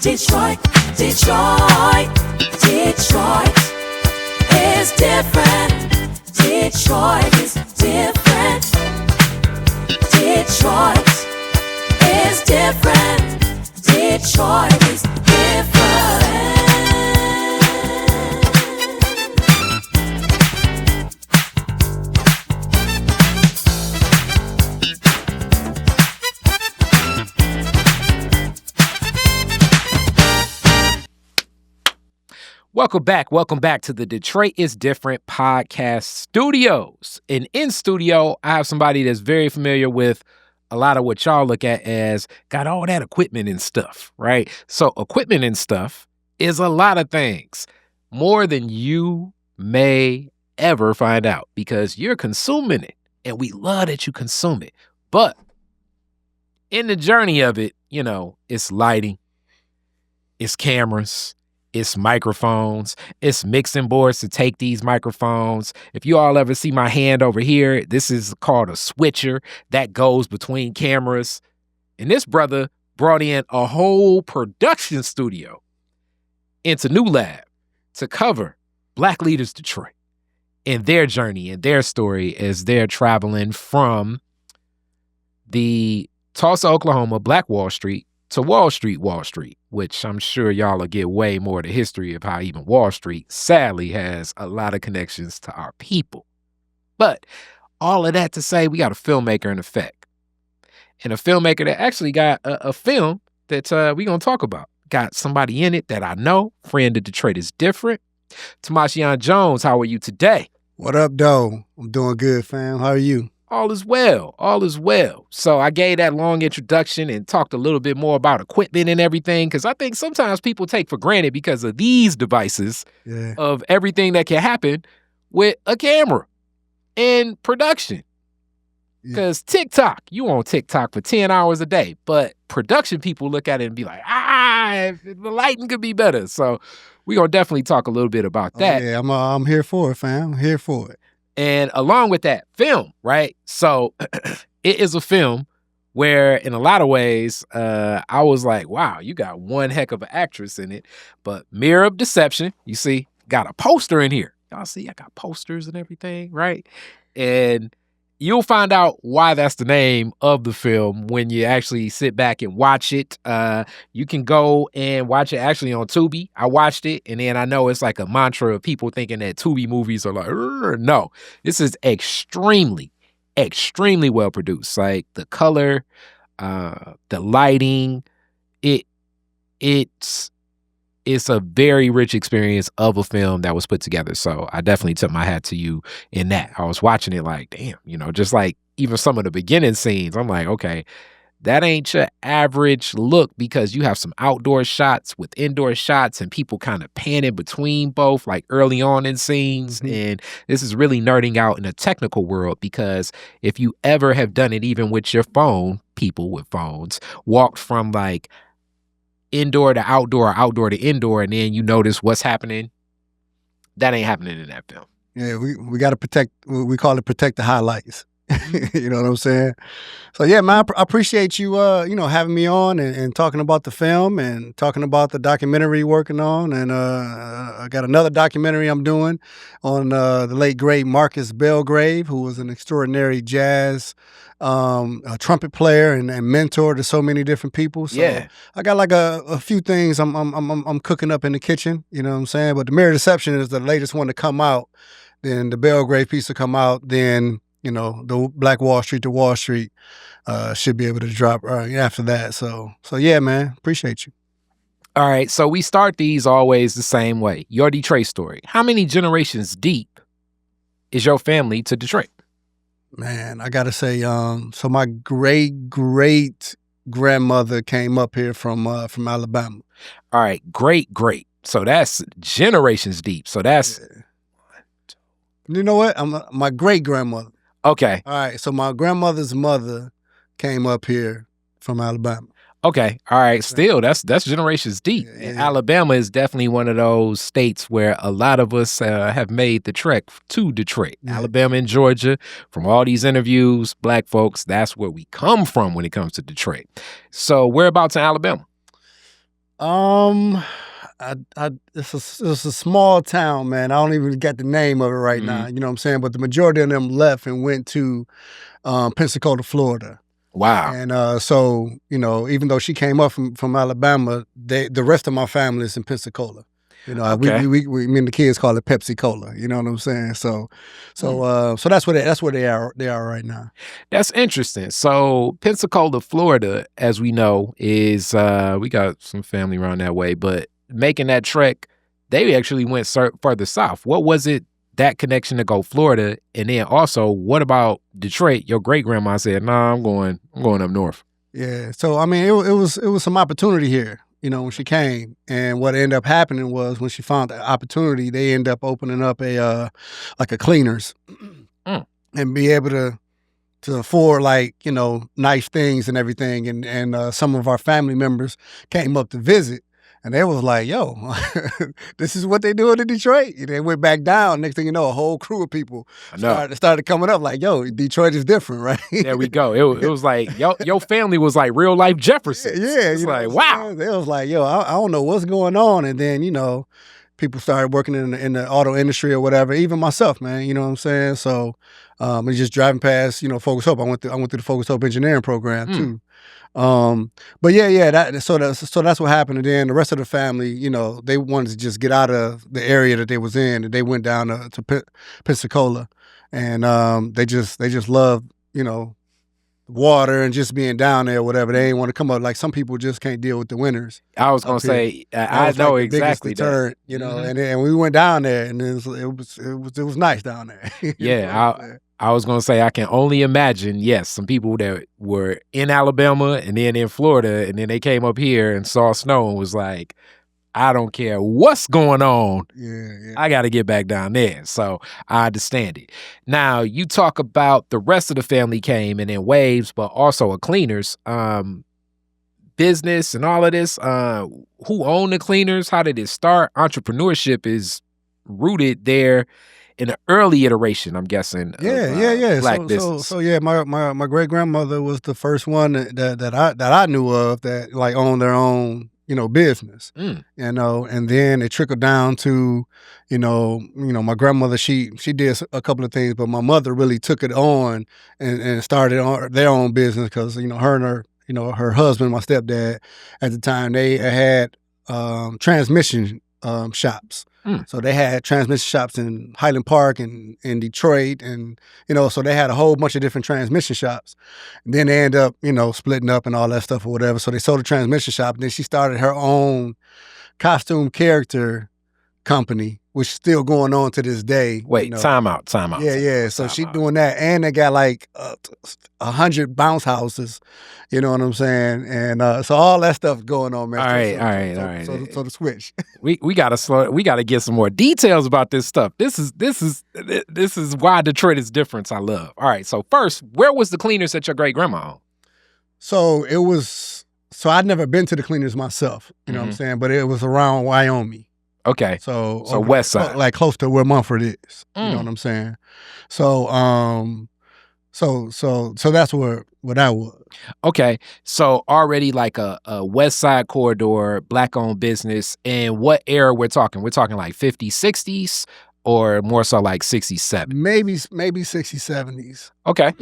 Detroit, Detroit, Detroit is different. Detroit is different. Detroit is different. Detroit is different. Welcome back to the Detroit is Different podcast studios. And in studio, I have somebody that's very familiar with a lot of what y'all look at as got all that equipment and stuff, right? So equipment and stuff is a lot of things, more than you may ever find out, because you're consuming it and we love that you consume it. But in the journey of it, you know, it's lighting, it's cameras, it's microphones, it's mixing boards to take these microphones. If you all ever see my hand over here, this is called a switcher that goes between cameras. And this brother brought in a whole production studio into New Lab to cover Black Leaders Detroit and their journey and their story as they're traveling from the Tulsa, Oklahoma, Black Wall Street to Wall Street, which I'm sure y'all will get way more of the history of how even Wall Street sadly has a lot of connections to our people. But all of that to say, we got a filmmaker in effect. And a filmmaker that actually got a film that we're going to talk about. Got somebody in it that I know, friend of Detroit is Different. Timashion Jones, how are you today? What up, though? I'm doing good, fam. How are you? All is well. All is well. So I gave that long introduction and talked a little bit more about equipment and everything, because I think sometimes people take for granted because of these devices of everything that can happen with a camera and production. Because TikTok, you on TikTok for 10 hours a day, but production people look at it and be like, the lighting could be better. So we're going to definitely talk a little bit about that. Yeah, I'm here for it, fam. I'm here for it. And along with that, film, right? So it is a film where in a lot of ways, I was like, wow, you got one heck of an actress in it. But Mirror of Deception, you see, got a poster in here. Y'all see, I got posters and everything, right? And you'll find out why that's the name of the film when you actually sit back and watch it. You can go and watch it actually on Tubi. I watched it, and then I know it's like a mantra of people thinking that Tubi movies are like, no. This is extremely, extremely well produced. Like the color, the lighting, it's a very rich experience of a film that was put together. So I definitely tip my hat to you in that. I was watching it like, damn, you know, just like even some of the beginning scenes, I'm like, okay, that ain't your average look, because you have some outdoor shots with indoor shots and people kind of panning between both like early on in scenes. Mm-hmm. And this is really nerding out in a technical world, because if you ever have done it, even with your phone, people with phones walked from like indoor to outdoor, outdoor to indoor, and then you notice what's happening. That ain't happening in that film. Yeah, we got to protect, we call it protect the highlights. You know what I'm saying? So yeah, man, I appreciate you, having me on and talking about the film and talking about the documentary you're working on. And I got another documentary I'm doing on the late great Marcus Belgrave, who was an extraordinary jazz a trumpet player and mentor to so many different people. So yeah. I got like a few things I'm cooking up in the kitchen, you know what I'm saying? But the Mirror Deception is the latest one to come out. Then the Belgrave piece to come out. Then, you know, the Black Wall Street to Wall Street should be able to drop after that. So yeah, man, appreciate you. All right, so we start these always the same way. Your Detroit story. How many generations deep is your family to Detroit? Man, I gotta say, so my great grandmother came up here from Alabama. All right, great. So that's generations deep. So that's You know what? My great grandmother. Okay. All right, so my grandmother's mother came up here from Alabama. Okay. All right. Still, that's generations deep. Yeah. And Alabama is definitely one of those states where a lot of us have made the trek to Detroit. Yeah. Alabama and Georgia, from all these interviews, Black folks, that's where we come from when it comes to Detroit. So whereabouts in Alabama? It's a small town, man. I don't even get the name of it right now. You know what I'm saying? But the majority of them left and went to Pensacola, Florida. Wow. And so, even though she came up from Alabama, the rest of my family is in Pensacola. Okay. Me and the kids call it Pepsi Cola. You know what I'm saying? So that's where they are right now. That's interesting. So Pensacola, Florida, as we know, is we got some family around that way, but making that trek, they actually went further south. What was it, that connection to go Florida? And then also, what about Detroit? Your great grandma said, "Nah, I'm going up north." Yeah. So I mean, it was some opportunity here, when she came. And what ended up happening was when she found the opportunity, they ended up opening up a cleaners and be able to afford nice things and everything. And some of our family members came up to visit. And they was like, yo, this is what they do in Detroit. They went back down. Next thing you know, a whole crew of people started coming up like, yo, Detroit is different, right? There we go. It was like, your family was like real life Jeffersons. Yeah. It's like, wow. They was like, yo, I don't know what's going on. And then, people started working in the auto industry or whatever. Even myself, man, you know what I'm saying? So I'm just driving past, Focus Hope. I went through the Focus Hope engineering program too. But so that's what happened. And then the rest of the family, they wanted to just get out of the area that they was in, and they went down to Pensacola, and they just loved, water and just being down there or whatever. They ain't want to come up. Like some people just can't deal with the winters. I was gonna say, I know exactly that. And we went down there, and it was nice down there. Yeah, I was gonna say, I can only imagine. Yes, some people that were in Alabama and then in Florida, and then they came up here and saw snow and was like, I don't care what's going on. Yeah. I got to get back down there. So I understand it. Now, you talk about the rest of the family came and then waves, but also a cleaners business and all of this. Who owned the cleaners? How did it start? Entrepreneurship is rooted there in an early iteration, I'm guessing. Yeah. Black business. So yeah, my great grandmother was the first one that I knew of that owned their own business, and then it trickled down to, my grandmother, she did a couple of things, but my mother really took it on and started on their own business because, her and her husband, my stepdad at the time, they had transmission shops. So they had transmission shops in Highland Park and in Detroit, and so they had a whole bunch of different transmission shops. And then they end up, splitting up and all that stuff or whatever. So they sold the transmission shop, and then she started her own costume character company, which is still going on to this day. Wait, time out. Yeah. So she doing that, and they got 100 bounce houses. You know what I'm saying? And so all that stuff going on, man. All right. So the switch. We gotta get some more details about this stuff. This is why Detroit is different. I love. All right. So first, where was the cleaners that your great grandma owned? So I'd never been to the cleaners myself. You know what I'm saying? But it was around Wyoming. Okay. So west side. Close to where Mumford is. You know what I'm saying? So so that's where that was. Okay. So already a west side corridor, black owned business. And what era we're talking? We're talking like 50s, 60s, or more so like 60s, 70s? Maybe 60s, 70s. Okay.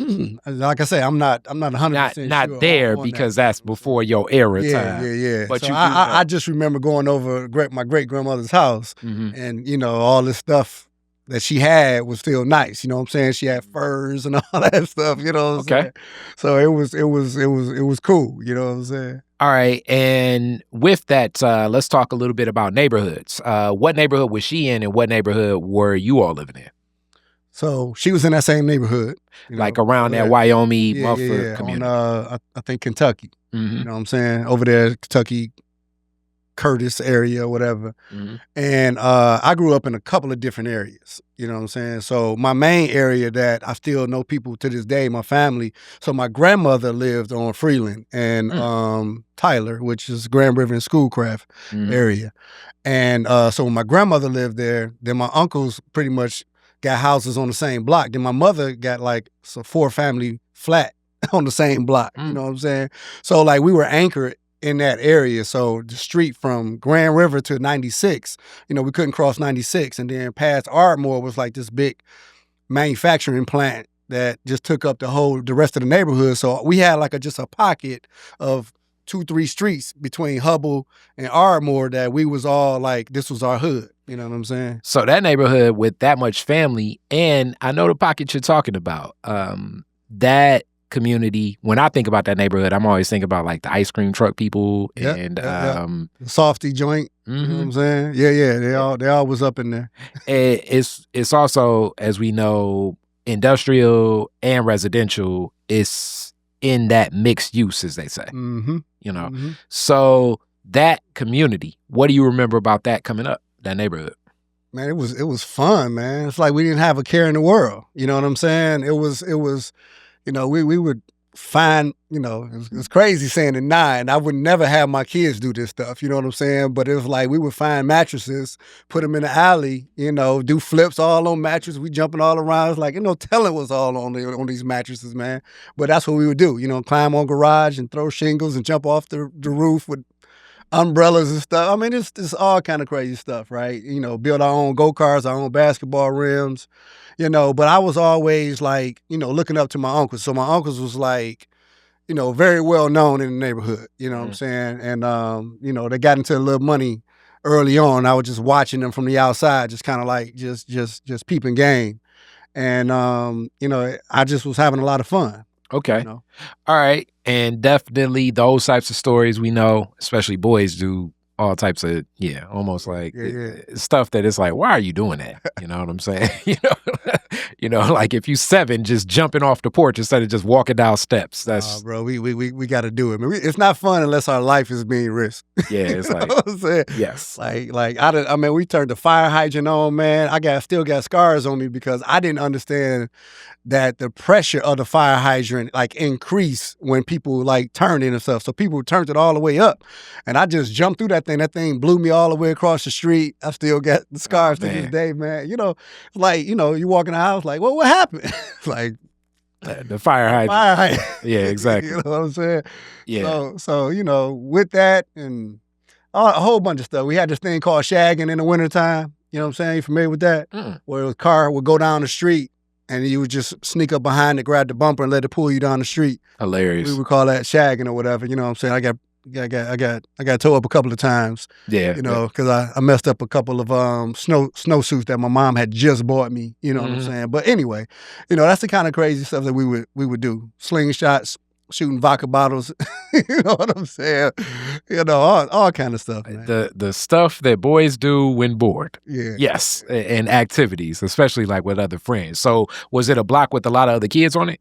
Like I say, I'm not 100% sure. Not there because that's before your era time. Yeah. But so I just remember going over my great grandmother's house, and all this stuff that she had was still nice. You know what I'm saying? She had furs and all that stuff. You know what I'm saying? So it was cool. You know what I'm saying? All right. And with that, let's talk a little bit about neighborhoods. What neighborhood was she in, and what neighborhood were you all living in? So she was in that same neighborhood. Around that Wyoming, Mumford community. On, I think Kentucky. You know what I'm saying? Over there, Kentucky, Curtis area or whatever. And I grew up in a couple of different areas. You know what I'm saying? So my main area that I still know people to this day, my family. So my grandmother lived on Freeland and Tyler, which is Grand River and Schoolcraft area. And so when my grandmother lived there, then my uncles pretty much got houses on the same block. Then my mother got a 4-family flat on the same block. You know what I'm saying? So we were anchored in that area. So the street from Grand River to 96, we couldn't cross 96. And then past Ardmore was like this big manufacturing plant that just took up the rest of the neighborhood. So we had like just a pocket of 2-3 streets between Hubble and Ardmore that we was all like, this was our hood. You know what I'm saying? So that neighborhood with that much family, and I know the pocket you're talking about, that community, when I think about that neighborhood, I'm always thinking about like the ice cream truck people and the softy joint. You know what I'm saying? Yeah. They all was up in there. It's also, as we know, industrial and residential. It's in that mixed use, as they say. So that community, what do you remember about that coming up, that neighborhood? Man, it was fun, man. It's like we didn't have a care in the world. You know what I'm saying? It was we would find, it's crazy saying it now, and I would never have my kids do this stuff, you know what I'm saying? But it was like we would find mattresses, put them in the alley, do flips all on mattresses. We jumping all around. It's like, telling was all on these mattresses, man. But that's what we would do, climb on garage and throw shingles and jump off the roof with umbrellas and stuff. I mean, it's all kind of crazy stuff, right? Build our own go-karts, our own basketball rims, but I was always like, looking up to my uncles. So my uncles was like, very well known in the neighborhood, you know what I'm saying? And, they got into a little money early on. I was just watching them from the outside, just kind of like, just peeping game. And, I just was having a lot of fun. Okay. All right. And definitely those types of stories we know, especially boys do all types of, almost like stuff that it's like, why are you doing that? You know what I'm saying? Like if you 7, just jumping off the porch instead of just walking down steps. That's bro, we got to do it. I mean, it's not fun unless our life is being risked. Yeah, it's like, what I'm saying? Yes. We turned the fire hydrant on, man. I still got scars on me because I didn't understand that the pressure of the fire hydrant like increased when people like turned it and stuff. So people turned it all the way up, and I just jumped through that thing. That thing blew me all the way across the street. I still got the scars to this day, man. You walk in the house like, well, what happened? Like the fire hydrant. Fire hydrant. Yeah, exactly. You know what I'm saying? Yeah. So with that and a whole bunch of stuff. We had this thing called shagging in the wintertime. You know what I'm saying? You familiar with that? Where a car would go down the street and you would just sneak up behind it, grab the bumper, and let it pull you down the street. Hilarious. We would call that shagging or whatever. You know what I'm saying? I got towed up a couple of times. Yeah. Because I messed up a couple of snowsuits that my mom had just bought me. You know what I'm saying? But anyway, that's the kind of crazy stuff that we would do. Slingshots, shooting vodka bottles. You know what I'm saying? All kind of stuff, man. The stuff that boys do when bored. Yeah. Yes, and activities, especially like with other friends. So was it a block with a lot of other kids on it?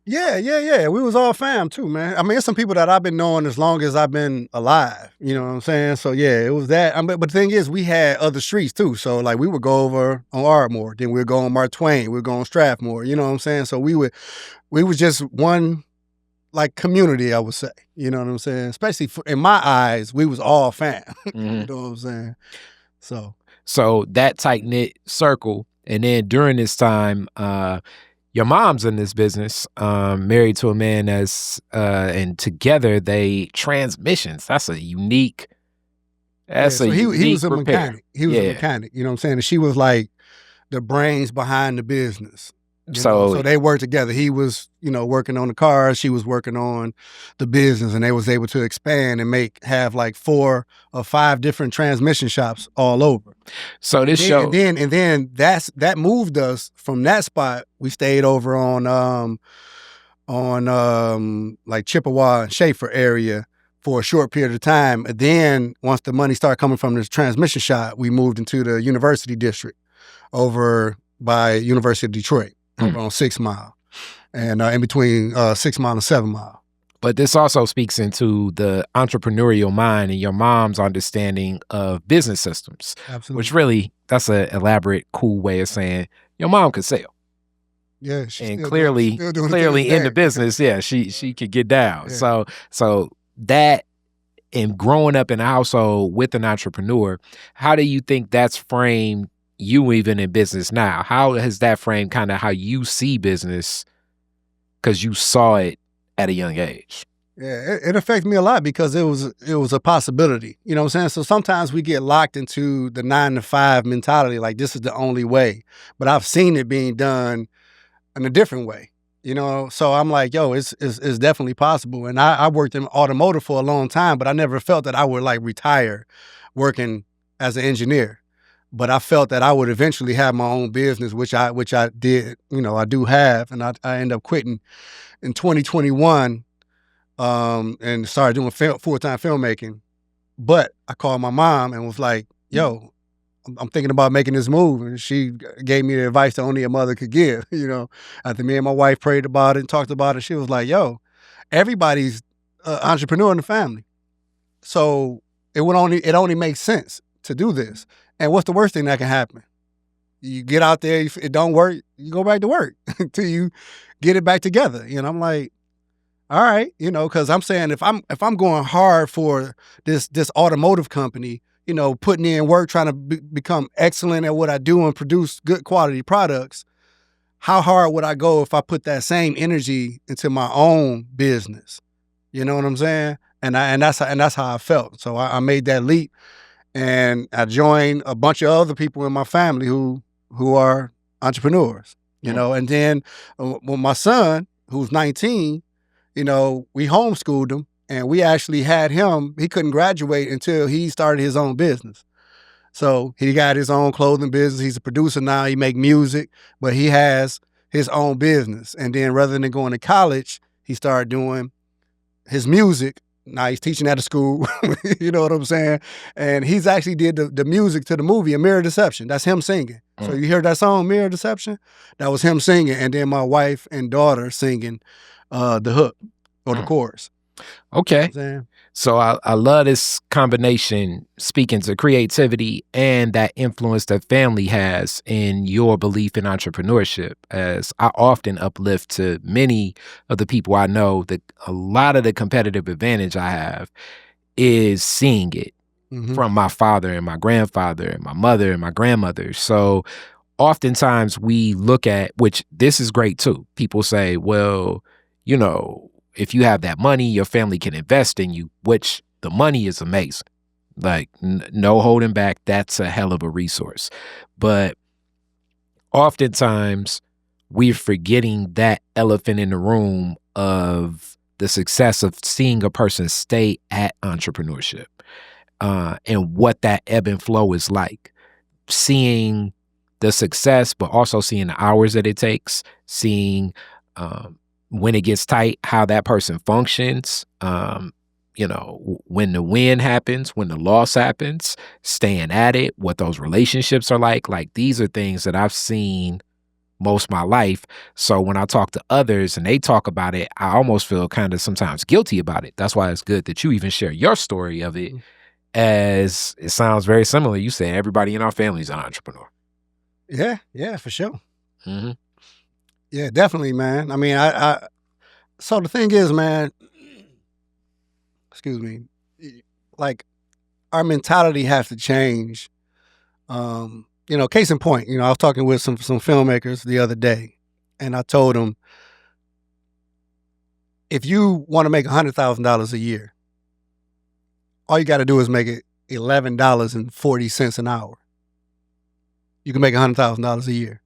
Yeah. We was all fam too, man. I mean, it's some people that I've been knowing as long as I've been alive. You know what I'm saying? So yeah, it was that. But the thing is, we had other streets too. So like we would go over on Ardmore, then we'd go on Mark Twain, we'd go on Strathmore. You know what I'm saying? So we was just one like community, I would say. You know what I'm saying? Especially in my eyes, we was all fam. You know what I'm saying? So that tight knit circle, and then during this time, your mom's in this business, married to a man and together they transmissions. That's a unique. He was a mechanic. He was a mechanic. You know what I'm saying? And she was like the brains behind the business. So they worked together. He was, working on the cars. She was working on the business, and they was able to expand and have like 4 or 5 different transmission shops all over. So this show, and then that moved us from that spot. We stayed over on like Chippewa and Schaefer area for a short period of time. And then once the money started coming from this transmission shop, we moved into the University District over by University of Detroit. Over on 6 Mile, and in between 6 Mile and 7 Mile. But this also speaks into the entrepreneurial mind and your mom's understanding of business systems. Absolutely. Which really, that's an elaborate, cool way of saying your mom could sell. Yeah, and clearly in the business, she could get down. Yeah. So that, and growing up in a household with an entrepreneur, how do you think that's framed you even in business now? How has that framed kind of how you see business, because you saw it at a young age? Yeah, it affected me a lot because it was a possibility. You know what I'm saying? So sometimes we get locked into the 9 to 5 mentality, like this is the only way. But I've seen it being done in a different way. You know, so I'm like, yo, it's definitely possible. And I worked in automotive for a long time, but I never felt that I would like retire working as an engineer. But I felt that I would eventually have my own business, which I did. You know, I do have, and I ended up quitting in 2021. And started doing full-time filmmaking. But I called my mom and was like, yo, I'm thinking about making this move. And she gave me the advice that only a mother could give. You know, after me and my wife prayed about it and talked about it, she was like, yo, everybody's an entrepreneur in the family. So it only makes sense to do this. And what's the worst thing that can happen? You get out there, if it don't work, you go back to work until you get it back together. You know, I'm like, all right, you know, because I'm saying if I'm going hard for this automotive company, you know, putting in work, trying to become excellent at what I do and produce good quality products, how hard would I go if I put that same energy into my own business? You know what I'm saying? And that's how I felt. So I made that leap, and I joined a bunch of other people in my family who are entrepreneurs. You know, and then when my son, who's 19. You know, we homeschooled him, and we actually had him. He couldn't graduate until he started his own business. So he got his own clothing business. He's a producer now. He make music, but he has his own business. And then rather than going to college, he started doing his music. Now he's teaching at a school. You know what I'm saying? And he's actually did the music to the movie, A Mirror Deception. That's him singing. So you hear that song, Mirror Deception? That was him singing. And then my wife and daughter singing the hook or the chorus. Okay. You know so I love this combination, speaking to creativity and that influence that family has in your belief in entrepreneurship. As I often uplift to many of the people I know, that a lot of the competitive advantage I have is seeing it from my father and my grandfather and my mother and my grandmother. So oftentimes we look at, which this is great too. People say, well, you know, if you have that money, your family can invest in you, which the money is amazing. Like, no holding back. That's a hell of a resource. But oftentimes we're forgetting that elephant in the room of the success of seeing a person stay at entrepreneurship and what that ebb and flow is like. Seeing the success, but also seeing the hours that it takes, seeing when it gets tight, how that person functions, you know, when the win happens, when the loss happens, staying at it, what those relationships are like. Like, these are things that I've seen most of my life. So when I talk to others and they talk about it, I almost feel kind of sometimes guilty about it. That's why it's good that you even share your story of it, as it sounds very similar. You say everybody in our family is an entrepreneur. Yeah, for sure. Yeah, definitely, man. I mean, so the thing is, man, excuse me, like, our mentality has to change. You know, case in point, you know, I was talking with some filmmakers the other day, and I told them, if you want to make $100,000 a year, all you got to do is make it $11.40 an hour. You can make $100,000 a year.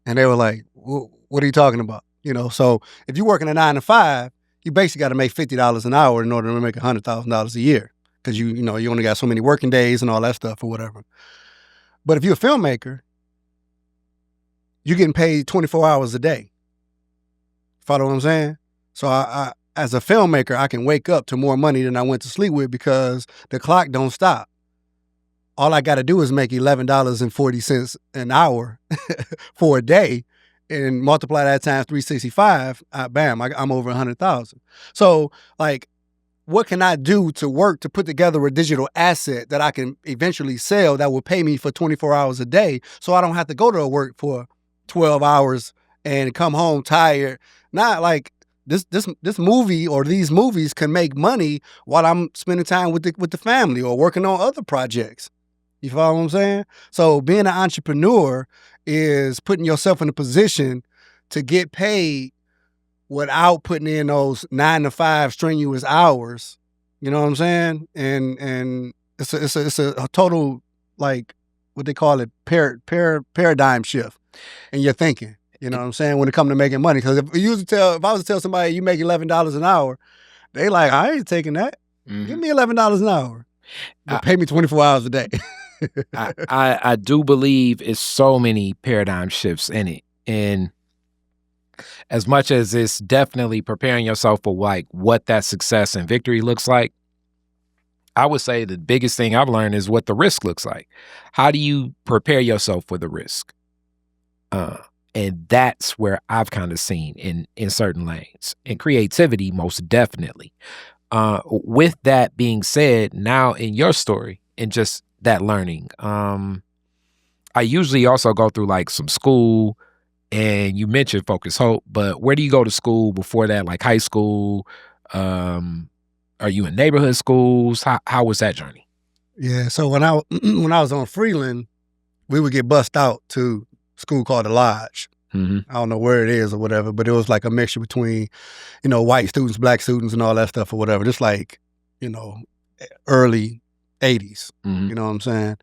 And they were like, what are you talking about? You know, so if you're working a 9 to 5, you basically got to make $50 an hour in order to make $100,000 a year, because you know, you only got so many working days and all that stuff or whatever. But if you're a filmmaker, you're getting paid 24 hours a day. Follow what I'm saying? So I as a filmmaker, I can wake up to more money than I went to sleep with, because the clock don't stop. All I got to do is make $11.40 an hour for a day, and multiply that times 365. Bam, I'm over 100,000. So, like, what can I do to work to put together a digital asset that I can eventually sell that will pay me for 24 hours a day, so I don't have to go to work for 12 hours and come home tired? Not like this movie or these movies can make money while I'm spending time with the family or working on other projects. You follow what I'm saying? So being an entrepreneur is putting yourself in a position to get paid without putting in those 9 to 5 strenuous hours. You know what I'm saying? And it's a total, like, what they call it, paradigm shift in your thinking. You know what I'm saying? When it comes to making money, because if I was to tell somebody you make $11 an hour, they like, I ain't taking that. Give me $11 an hour, but pay me 24 hours a day. I do believe it's so many paradigm shifts in it, and as much as it's definitely preparing yourself for like what that success and victory looks like, I would say the biggest thing I've learned is what the risk looks like. How do you prepare yourself for the risk? And that's where I've kind of seen in certain lanes. And creativity, most definitely. With that being said, now in your story and just that learning, I usually also go through like some school, and you mentioned Focus Hope, but where do you go to school before that, like high school? Are you in neighborhood schools? How was that journey? Yeah, so when I was on Freeland, we would get bussed out to school called the Lodge. I don't know where it is or whatever, but it was like a mixture between, white students, black students, and all that stuff or whatever. Just like, early 80s. You know what I'm saying?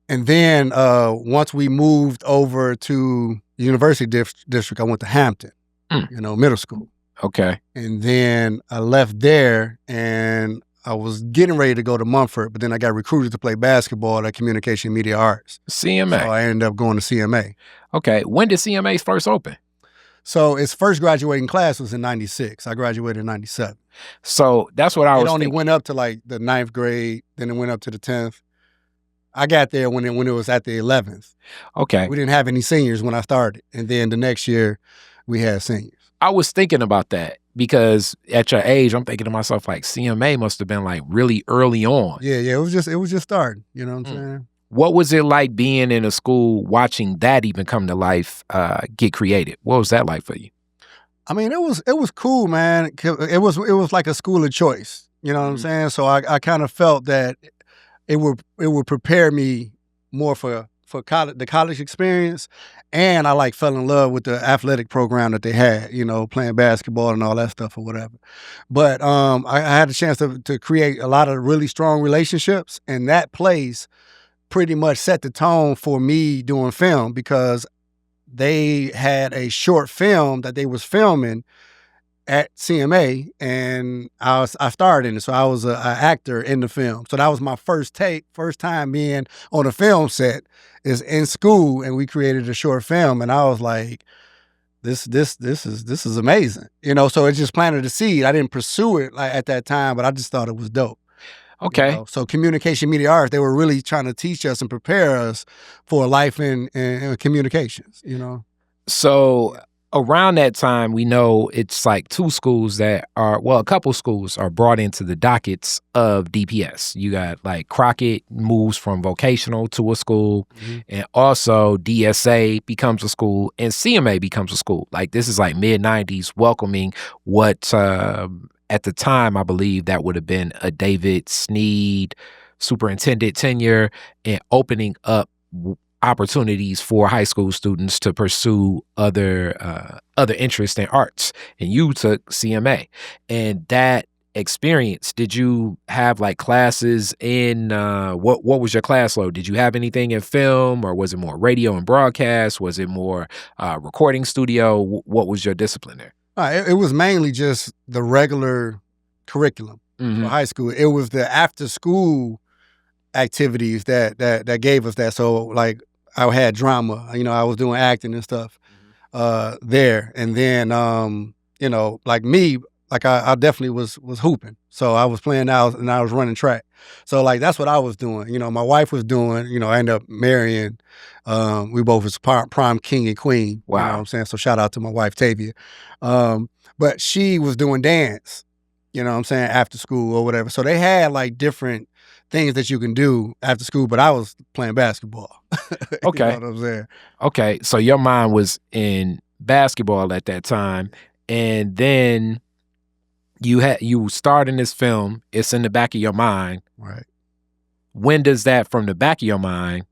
And then once we moved over to the University District, I went to Hampton, middle school. Okay. And then I left there, and I was getting ready to go to Mumford, but then I got recruited to play basketball at Communication and Media Arts. CMA. So I ended up going to CMA. Okay. When did CMA first open? So its first graduating class was in 96. I graduated in 97. So that's what I was thinking. It only went up to like the 9th grade, then it went up to the 10th. I got there when it was at the 11th. Okay. We didn't have any seniors when I started. And then the next year we had seniors. I was thinking about that because at your age, I'm thinking to myself, like, CMA must have been like really early on. Yeah. It was just starting. You know what I'm saying? What was it like being in a school, watching that even come to life, get created? What was that like for you? I mean, it was cool, man. It was like a school of choice. You know what I'm saying? So I kind of felt that it would prepare me more for college, the college experience, and I fell in love with the athletic program that they had, playing basketball and all that stuff or whatever. But I had a chance to create a lot of really strong relationships, and that place pretty much set the tone for me doing film, because they had a short film that they was filming at CMA, and I starred in it. So I was an actor in the film. So that was my first time being on a film set is in school, and we created a short film, and I was like, this is amazing. So it just planted a seed. I didn't pursue it at that time, but I just thought it was dope. Okay. So Communication Media Arts, they were really trying to teach us and prepare us for life in communications, So around that time, we know it's like two schools that are, well, a couple schools are brought into the dockets of DPS. You got like Crockett moves from vocational to a school, and also DSA becomes a school, and CMA becomes a school. Like this is like mid-90s welcoming what at the time, I believe that would have been a David Sneed superintendent tenure, and opening up opportunities for high school students to pursue other interests in arts. And you took CMA. And that experience, did you have like classes in what was your class load? Did you have anything in film, or was it more radio and broadcast? Was it more recording studio? What was your discipline there? It was mainly just the regular curriculum for high school. It was the after school activities that gave us that. So like I had drama, I was doing acting and stuff there. And then, like me, like I definitely was hooping. So I was playing out and I was running track. So like, that's what I was doing. My wife was doing, I ended up marrying, we both was prom king and queen. Wow. You know what I'm saying? So shout out to my wife, Tavia. But she was doing dance, after school or whatever. So they had like different things that you can do after school, but I was playing basketball. Okay. You know what I'm saying? Okay. So your mind was in basketball at that time, and then you start in this film, it's in the back of your mind. Right. When does that from the back of your mind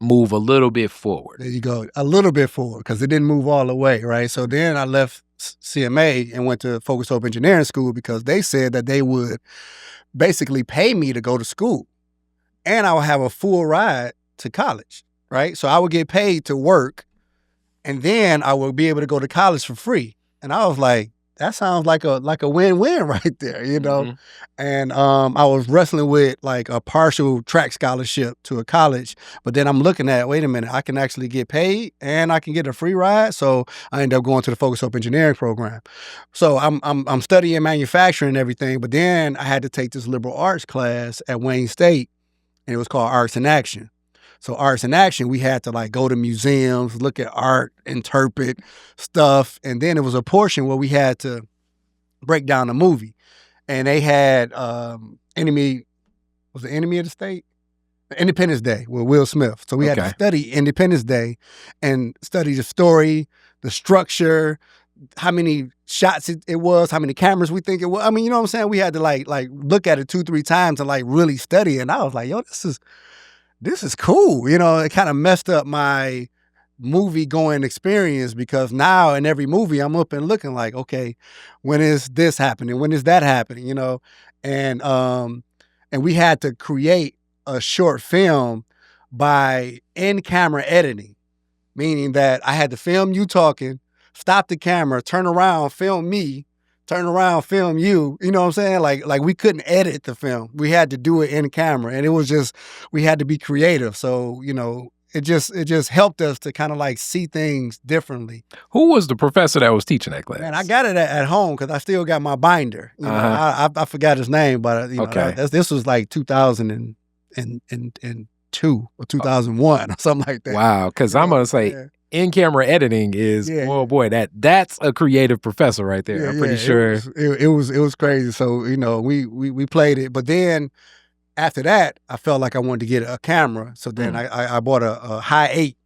move a little bit forward. There you go. A little bit forward because it didn't move all the way, right? So then I left CMA and went to Focus Hope Engineering School because they said that they would basically pay me to go to school and I would have a full ride to college, right? So I would get paid to work and then I would be able to go to college for free. And I was like, that sounds like a win-win right there, you know? Mm-hmm. And I was wrestling with like a partial track scholarship to a college, but then I'm looking at, wait a minute, I can actually get paid and I can get a free ride. So I ended up going to the Focus Hope Engineering program. So I'm studying manufacturing and everything, but then I had to take this liberal arts class at Wayne State, and it was called Arts in Action. So Arts in Action, we had to like go to museums, look at art, interpret stuff. And then there was a portion where we had to break down a movie. And they had Enemy of the State? Independence Day with Will Smith. So we had to study Independence Day and study the story, the structure, how many shots it was, how many cameras we think it was. I mean, you know what I'm saying? We had to like look at it 2-3 times and like really study it. And I was like, yo, this is cool. You know, it kind of messed up my movie going experience because now in every movie I'm up and looking like, okay, when is this happening? When is that happening? You know? And we had to create a short film by in-camera editing, meaning that I had to film you talking, stop the camera, turn around, film me, turn around, film you. You know what I'm saying? Like we couldn't edit the film. We had to do it in camera. And it was just, we had to be creative. So, you know, it just helped us to kind of like see things differently. Who was the professor that was teaching that class? Man, I got it at home because I still got my binder. You know, I forgot his name, but you know, this was like 2002 or 2001 or something like that. Wow, because I'm going to say, in-camera editing is, oh boy, that's a creative professor right there. I'm pretty sure. It was crazy. So, you know, we played it. But then after that, I felt like I wanted to get a camera. So then I bought a high 8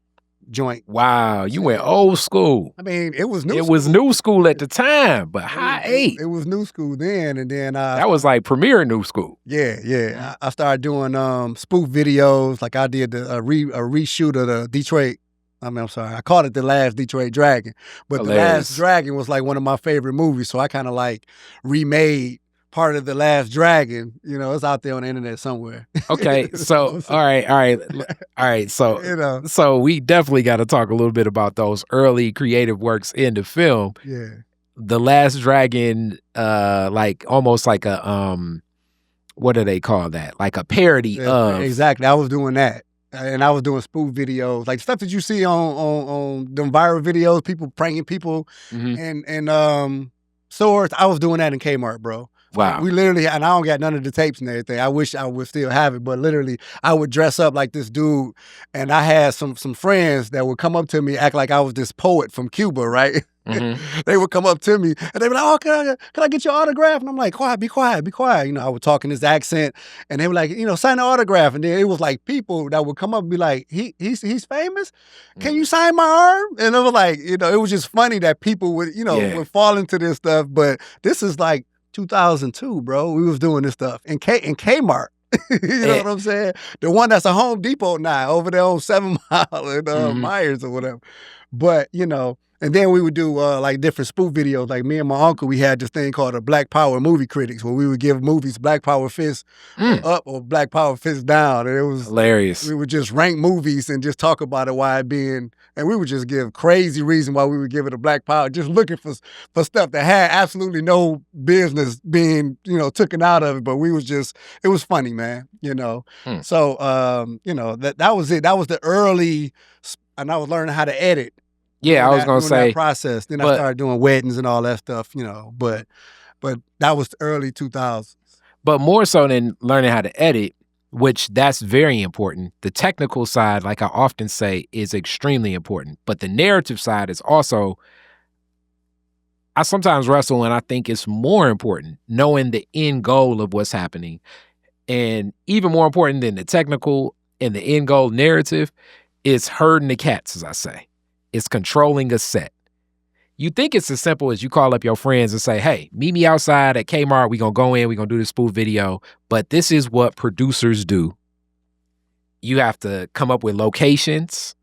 joint. Wow, you went old school. I mean, it was new school. It was new school at the time, but high 8. It was new school then. And then that was like premiere new school. Yeah. I started doing spoof videos. Like I did a reshoot of the Detroit. I'm sorry. I called it The Last Detroit Dragon. But Hilarious. The Last Dragon was like one of my favorite movies. So I kind of like remade part of The Last Dragon. You know, it's out there on the internet somewhere. Okay. So, all right. So, you know. So we definitely got to talk a little bit about those early creative works in the film. Yeah. The Last Dragon, like almost like a, what do they call that? Like a parody of. Exactly. I was doing that. And I was doing spoof videos, like stuff that you see on them viral videos, people pranking people and swords. I was doing that in Kmart, bro. Wow. We literally, and I don't got none of the tapes and everything. I wish I would still have it, but literally I would dress up like this dude, and I had some friends that would come up to me, act like I was this poet from Cuba, right? Mm-hmm. They would come up to me and they'd be like, "Oh, can I get your autograph?" And I'm like, "Quiet, be quiet, be quiet." You know, I would talk in this accent, and they were like, "You know, sign the autograph." And then it was like people that would come up and be like, "He's famous. Can you sign my arm?" And it was like, you know, it was just funny that people would, you know, would fall into this stuff. But this is like 2002, bro. We was doing this stuff in Kmart. You know what I'm saying? The one that's a Home Depot now over there on 7 Mile and Myers or whatever. But, you know, and then we would do like different spoof videos. Like me and my uncle, we had this thing called a Black Power Movie Critics, where we would give movies Black Power fist up or Black Power fist down. And it was hilarious. We would just rank movies and just talk about it, why it being, and we would just give crazy reason why we would give it a Black Power, just looking for stuff that had absolutely no business being, you know, taken out of it. But we was just, it was funny, man, you know. So, you know, that was it. That was the early, and I was learning how to edit. Yeah, I was going to say. That process. Then I started doing weddings and all that stuff, you know, but that was the early 2000s. But more so than learning how to edit, which that's very important. The technical side, like I often say, is extremely important. But the narrative side is also, I sometimes wrestle and I think it's more important, knowing the end goal of what's happening. And even more important than the technical and the end goal narrative is herding the cats, as I say. It's controlling a set. You think it's as simple as you call up your friends and say, "Hey, meet me outside at Kmart. We're going to go in. We're going to do this spoof video." But this is what producers do. You have to come up with locations,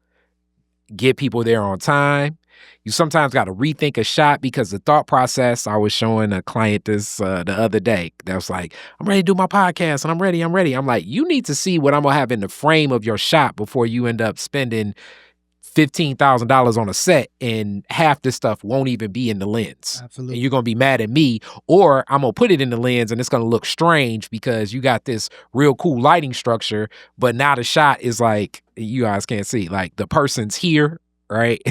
get people there on time. You sometimes got to rethink a shot because the thought process. I was showing a client this the other day that was like, I'm ready to do my podcast and I'm ready. I'm like, you need to see what I'm going to have in the frame of your shot before you end up spending $15,000 on a set and half this stuff won't even be in the lens. Absolutely. And you're going to be mad at me, or I'm going to put it in the lens and it's going to look strange because you got this real cool lighting structure, but now the shot is like, you guys can't see, like the person's here, right?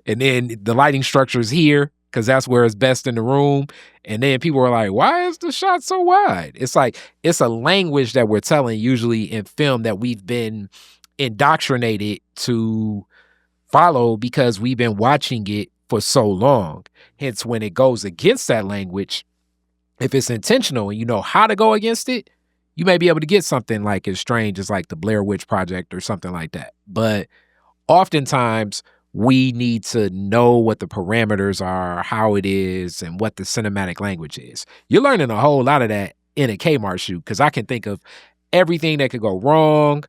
And then the lighting structure is here because that's where it's best in the room. And then people are like, why is the shot so wide? It's like, it's a language that we're telling usually in film that we've been indoctrinated to follow because we've been watching it for so long. Hence, when it goes against that language, if it's intentional and you know how to go against it, you may be able to get something like as strange as like the Blair Witch Project or something like that. But oftentimes, we need to know what the parameters are, how it is, and what the cinematic language is. You're learning a whole lot of that in a Kmart shoot because I can think of everything that could go wrong,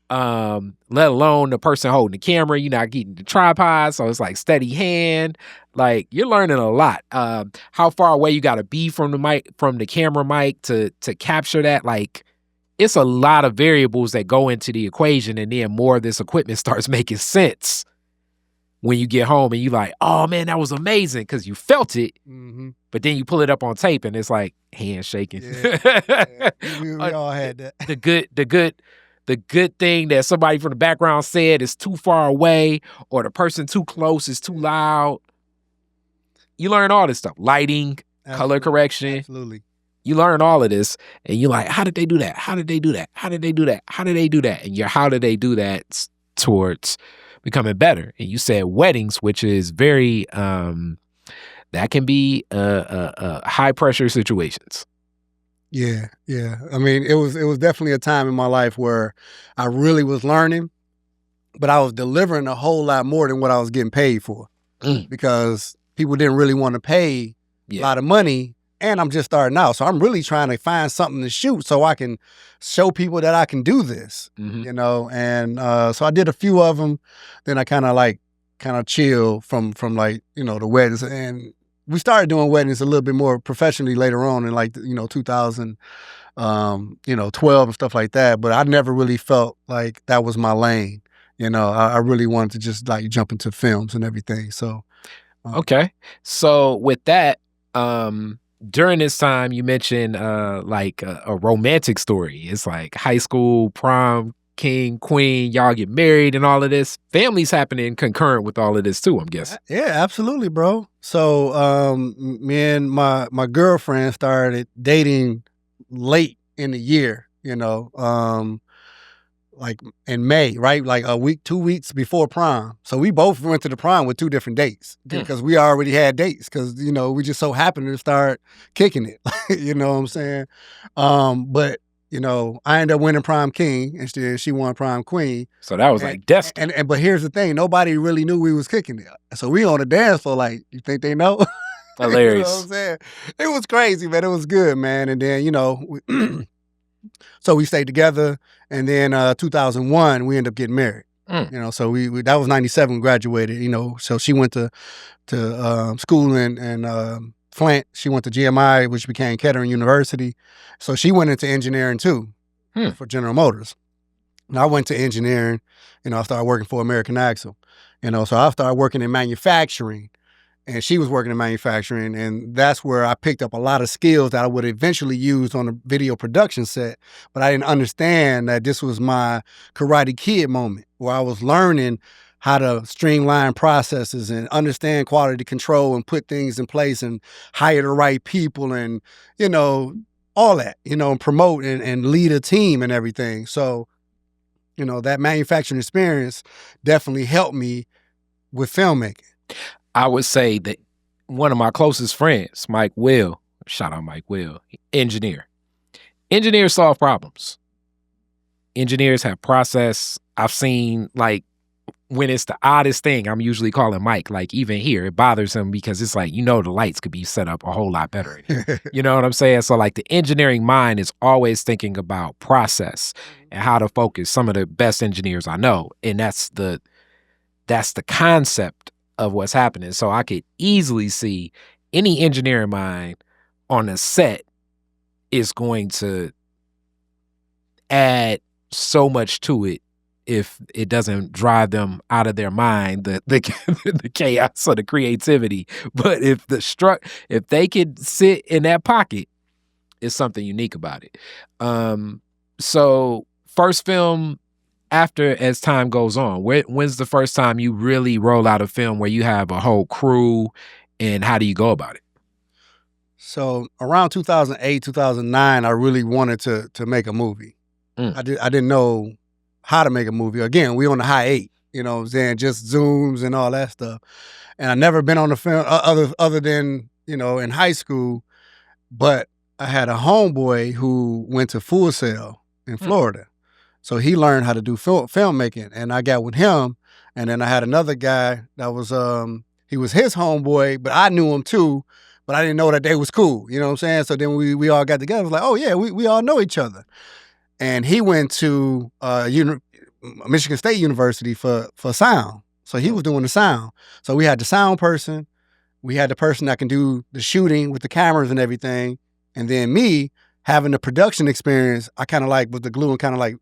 let alone the person holding the camera. You're not getting the tripod, so it's like steady hand. Like, you're learning a lot. How far away you got to be from the mic, from the camera mic to capture that. Like, it's a lot of variables that go into the equation, and then more of this equipment starts making sense when you get home and you like, oh man, that was amazing because you felt it. Mm-hmm. But then you pull it up on tape and it's like hand shaking. Yeah. We all had that. The good thing that somebody from the background said is too far away, or the person too close is too loud. You learn all this stuff. Lighting, color correction. Absolutely. You learn all of this and you're like, how did they do that? How did they do that? How did they do that? How did they do that? And your how did they do that towards becoming better. And you said weddings, which is very that can be high pressure situations. Yeah. I mean, it was definitely a time in my life where I really was learning, but I was delivering a whole lot more than what I was getting paid for because people didn't really want to pay a lot of money. And I'm just starting out. So I'm really trying to find something to shoot so I can show people that I can do this, you know? And so I did a few of them. Then I kind of chill from like, you know, the weddings. And we started doing weddings a little bit more professionally later on in like, you know, 2000, 12 and stuff like that. But I never really felt like that was my lane. You know, I really wanted to just like jump into films and everything. So. Okay. So with that, during this time, you mentioned like a romantic story. It's like high school, prom, king, queen, y'all get married and all of this. Families happening concurrent with all of this too, I'm guessing. Yeah, absolutely, bro. So me and my girlfriend started dating late in the year, you know, like in May, right? Like a week, 2 weeks before prom. So we both went to the prom with 2 different dates because we already had dates because, you know, we just so happened to start kicking it. You know what I'm saying? But, you know, I ended up winning prom king and she won prom queen. So that was like destiny. But here's the thing. Nobody really knew we was kicking it. So we on the dance floor like, you think they know? Hilarious. You know what I'm saying? It was crazy, man. It was good, man. And then, you know, so we stayed together, and then 2001 we ended up getting married. You know, so we that was 97 we graduated. You know, so she went to school in Flint. She went to GMI, which became Kettering University. So she went into engineering too for General Motors. And I went to engineering. You know, I started working for American Axle. You know, so I started working in manufacturing. And she was working in manufacturing, and that's where I picked up a lot of skills that I would eventually use on a video production set. But I didn't understand that this was my Karate Kid moment where I was learning how to streamline processes and understand quality control and put things in place and hire the right people and, you know, all that, you know, and promote and lead a team and everything. So, you know, that manufacturing experience definitely helped me with filmmaking. I would say that one of my closest friends, Mike Will, shout out Mike Will, engineer. Engineers solve problems. Engineers have process. I've seen like when it's the oddest thing, I'm usually calling Mike. Like even here, it bothers him because it's like, the lights could be set up a whole lot better. You know what I'm saying? So like the engineering mind is always thinking about process and how to focus. Some of the best engineers I know. And that's the concept of what's happening. So I could easily see any engineering mind on a set is going to add so much to it if it doesn't drive them out of their mind, the chaos or the creativity. But if they could sit in that pocket, it's something unique about it. So first film after as time goes on, when's the first time you really roll out a film where you have a whole crew, and how do you go about it? So around 2008, 2009, I really wanted to make a movie. I didn't know how to make a movie. Again, we on the high 8, you know what I'm saying? Just Zooms and all that stuff. And I never been on a film other than, in high school. But I had a homeboy who went to Full Sail in Florida. So he learned how to do filmmaking, and I got with him. And then I had another guy that was, he was his homeboy, but I knew him too, but I didn't know that they was cool. You know what I'm saying? So then we all got together. It was like, oh yeah, we all know each other. And he went to Michigan State University for sound. So he was doing the sound. So we had the sound person. We had the person that can do the shooting with the cameras and everything. And then me having the production experience, I kind of like was the glue and kind of like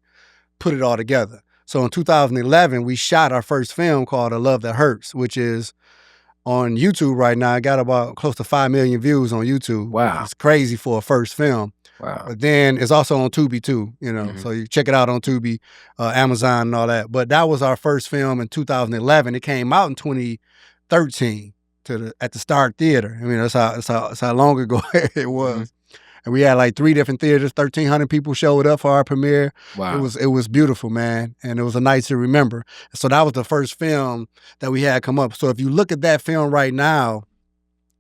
put it all together. So in 2011, we shot our first film called A Love That Hurts, which is on YouTube right now. I got about close to 5 million views on YouTube. Wow. It's crazy for a first film. Wow. But then it's also on Tubi too, so you check it out on Tubi, Amazon and all that. But that was our first film in 2011. It came out in 2013 at the Star Theater. I mean, that's how long ago it was. And we had like 3 different theaters, 1,300 people showed up for our premiere. Wow. It was beautiful, man. And it was a night to remember. So that was the first film that we had come up. So if you look at that film right now,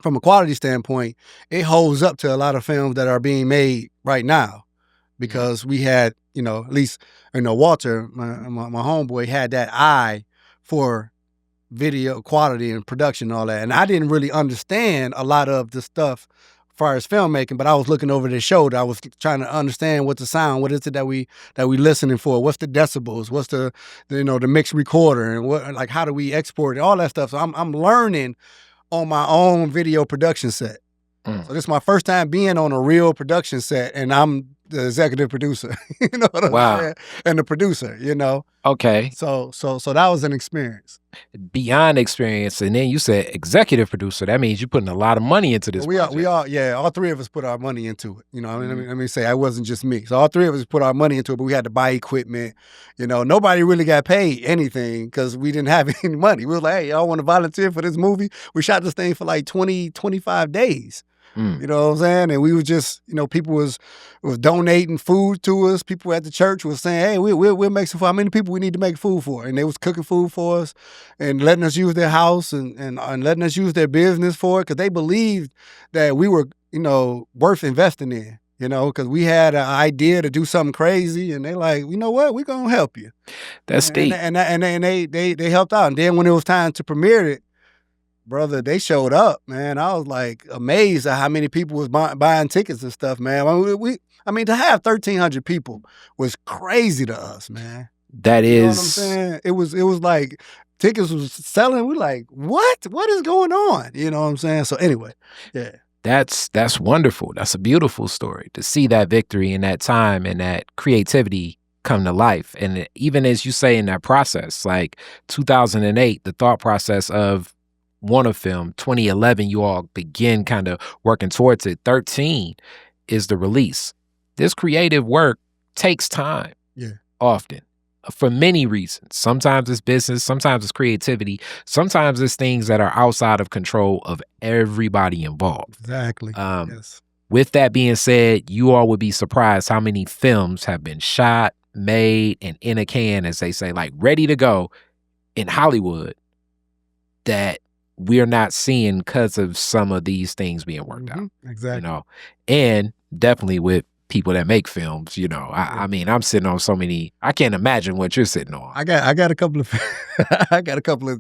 from a quality standpoint, it holds up to a lot of films that are being made right now, because we had, at least, Walter, my homeboy, had that eye for video quality and production and all that. And I didn't really understand a lot of the stuff as far as filmmaking, but I was looking over his shoulder. I was trying to understand what the sound, what is it that we listening for? What's the decibels? What's the mix recorder, and how do we export it? All that stuff. So I'm learning on my own video production set. So this is my first time being on a real production set, and I'm the executive producer. You know what I'm saying? And the producer, Okay. So that was an experience. Beyond experience, and then you said executive producer. That means you're putting a lot of money into this. We all 3 of us put our money into it. Let me say, it wasn't just me. So all 3 of us put our money into it, but we had to buy equipment. Nobody really got paid anything because we didn't have any money. We were like, hey, y'all want to volunteer for this movie? We shot this thing for like 20, 25 days. You know what I'm saying? And we was just, people was donating food to us. People at the church was saying, hey, we'll make some food. How many people we need to make food for? And they was cooking food for us and letting us use their house and letting us use their business for it, because they believed that we were, worth investing in, because we had an idea to do something crazy, and they like, you know what, we're going to help you. That's deep. And they helped out. And then when it was time to premiere it, brother, they showed up, man. I was like amazed at how many people was buying tickets and stuff, man. I mean, to have 1,300 people was crazy to us, man. That is, you know what I'm saying? It was like tickets was selling. We like, what? What is going on? You know what I'm saying? So anyway, yeah. That's wonderful. That's a beautiful story to see that victory in that time and that creativity come to life. And even as you say in that process, like 2008, the thought process of want a film, 2011, you all begin kind of working towards it. 13 is the release. This creative work takes time. Yeah. Often. For many reasons. Sometimes it's business, sometimes it's creativity, sometimes it's things that are outside of control of everybody involved. Exactly. Yes. With that being said, you all would be surprised how many films have been shot, made, and in a can, as they say, like ready to go in Hollywood, that we're not seeing because of some of these things being worked out. Exactly. And definitely with people that make films. You know, I mean, I'm sitting on so many. I can't imagine what you're sitting on. I got a couple of I got a couple of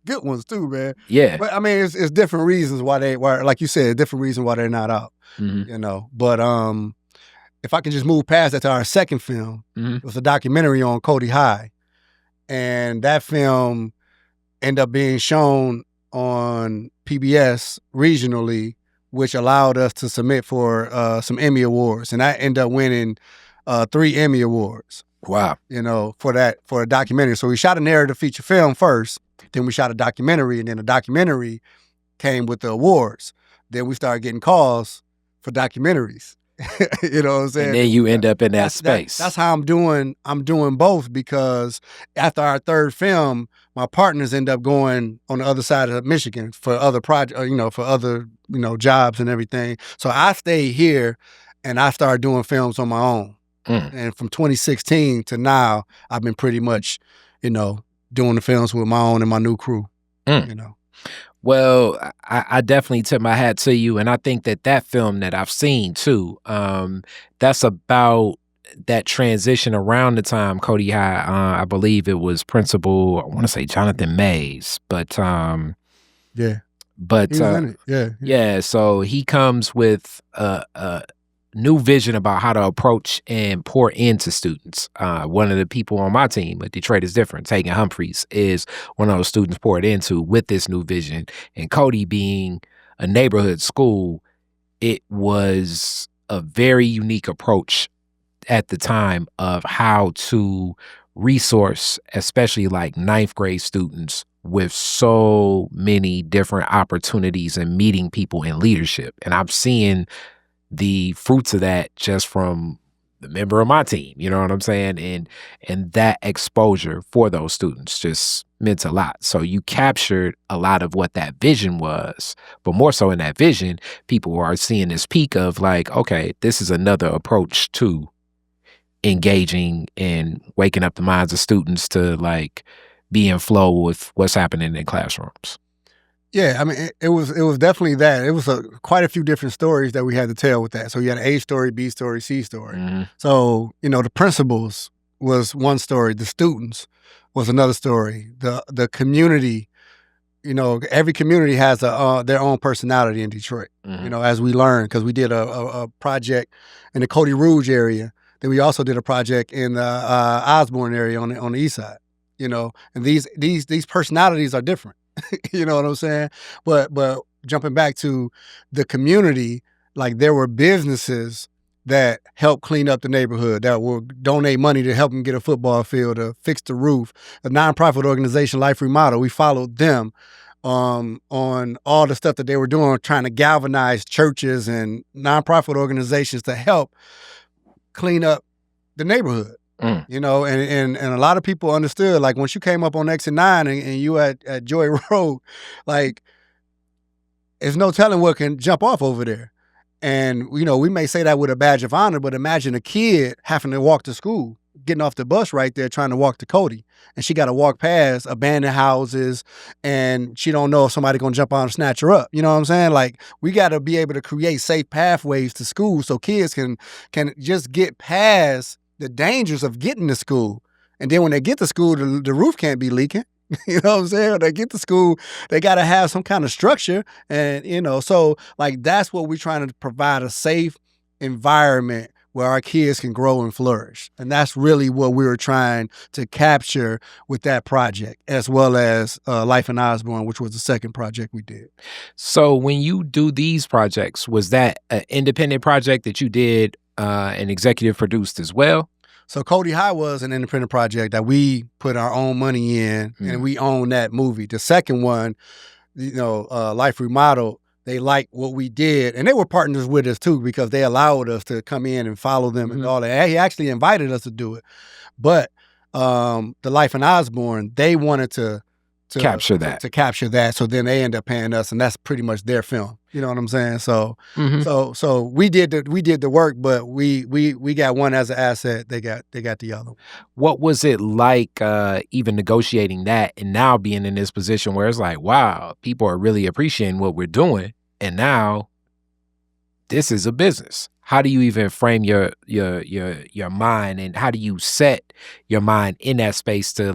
good ones too, man. Yeah. But I mean, it's different reasons why like you said, different reasons why they're not out. Mm-hmm. You know, but if I can just move past that to our second film, it was a documentary on Cody High, and that film ended up being shown on PBS regionally, which allowed us to submit for some Emmy Awards. And I ended up winning 3 Emmy Awards. Wow. You know, for a documentary. So we shot a narrative feature film first, then we shot a documentary, and then the documentary came with the awards. Then we started getting calls for documentaries. You know what I'm saying? And then you end up in that space. That's how I'm doing both, because after our third film, my partners end up going on the other side of Michigan for other projects, for other, jobs and everything. So I stayed here and I started doing films on my own. And from 2016 to now, I've been pretty much, doing the films with my own and my new crew, Well, I definitely tip my hat to you, and I think that film that I've seen too, that's about that transition around the time Cody High. I believe it was Principal, I want to say Jonathan Mays, but yeah, but he was in it. Yeah. So he comes with a new vision about how to approach and pour into students. One of the people on my team at Detroit is Different, Tegan Humphreys, is one of those students poured into with this new vision. And Cody being a neighborhood school, it was a very unique approach at the time of how to resource, especially like 9th grade students with so many different opportunities and meeting people in leadership. And I'm seeing the fruits of that just from the member of my team, you know what I'm saying? And that exposure for those students just meant a lot. So you captured a lot of what that vision was, but more so in that vision, people are seeing this peak of like, okay, this is another approach to engaging and waking up the minds of students to like be in flow with what's happening in classrooms. Yeah, I mean, it was definitely that. It was quite a few different stories that we had to tell with that. So you had an A story, B story, C story. Mm-hmm. So, the principals was one story. The students was another story. The community, every community has their own personality in Detroit, as we learned, because we did a project in the Cody Rouge area. Then we also did a project in the Osborne area on the east side, and these personalities are different. You know what I'm saying? But jumping back to the community, like there were businesses that helped clean up the neighborhood, that will donate money to help them get a football field, to fix the roof. The nonprofit organization Life Remodel, we followed them on all the stuff that they were doing, trying to galvanize churches and nonprofit organizations to help clean up the neighborhood. And a lot of people understood, like once you came up on Exit 9 and you at Joy Road, like there's no telling what can jump off over there. And, we may say that with a badge of honor, but imagine a kid having to walk to school, getting off the bus right there, trying to walk to Cody. And she got to walk past abandoned houses and she don't know if somebody going to jump on and snatch her up. You know what I'm saying? Like we got to be able to create safe pathways to school so kids can just get past the dangers of getting to school. And then when they get to school, the roof can't be leaking. You know what I'm saying? When they get to school, they got to have some kind of structure. And, so like that's what we're trying to provide, a safe environment where our kids can grow and flourish. And that's really what we were trying to capture with that project, as well as Life in Osborne, which was the second project we did. So when you do these projects, was that an independent project that you did and executive produced as well? So Cody High was an independent project that we put our own money in, and we own that movie. The second one, Life Remodel, they liked what we did, and they were partners with us too because they allowed us to come in and follow them and all that. He actually invited us to do it, but the Life in Osborne, they wanted to capture that. To capture that. So then they end up paying us, and that's pretty much their film. You know what I'm saying? So so we did the work, but we got one as an asset. They got the other. What was it like even negotiating that and now being in this position where it's like, wow, people are really appreciating what we're doing, and now this is a business. how do you even frame your mind, and how do you set your mind in that space to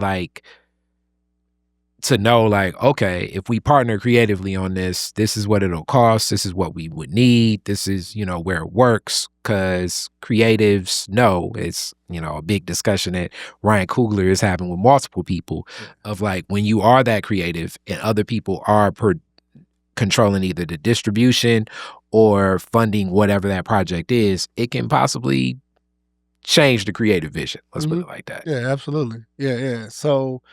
know, like, okay, if we partner creatively on this, this is what it'll cost, this is what we would need, this is, where it works, because creatives know it's, a big discussion that Ryan Coogler is having with multiple people of like, when you are that creative and other people are controlling either the distribution or funding whatever that project is, it can possibly change the creative vision. Let's put it like that. Yeah, absolutely. Yeah. So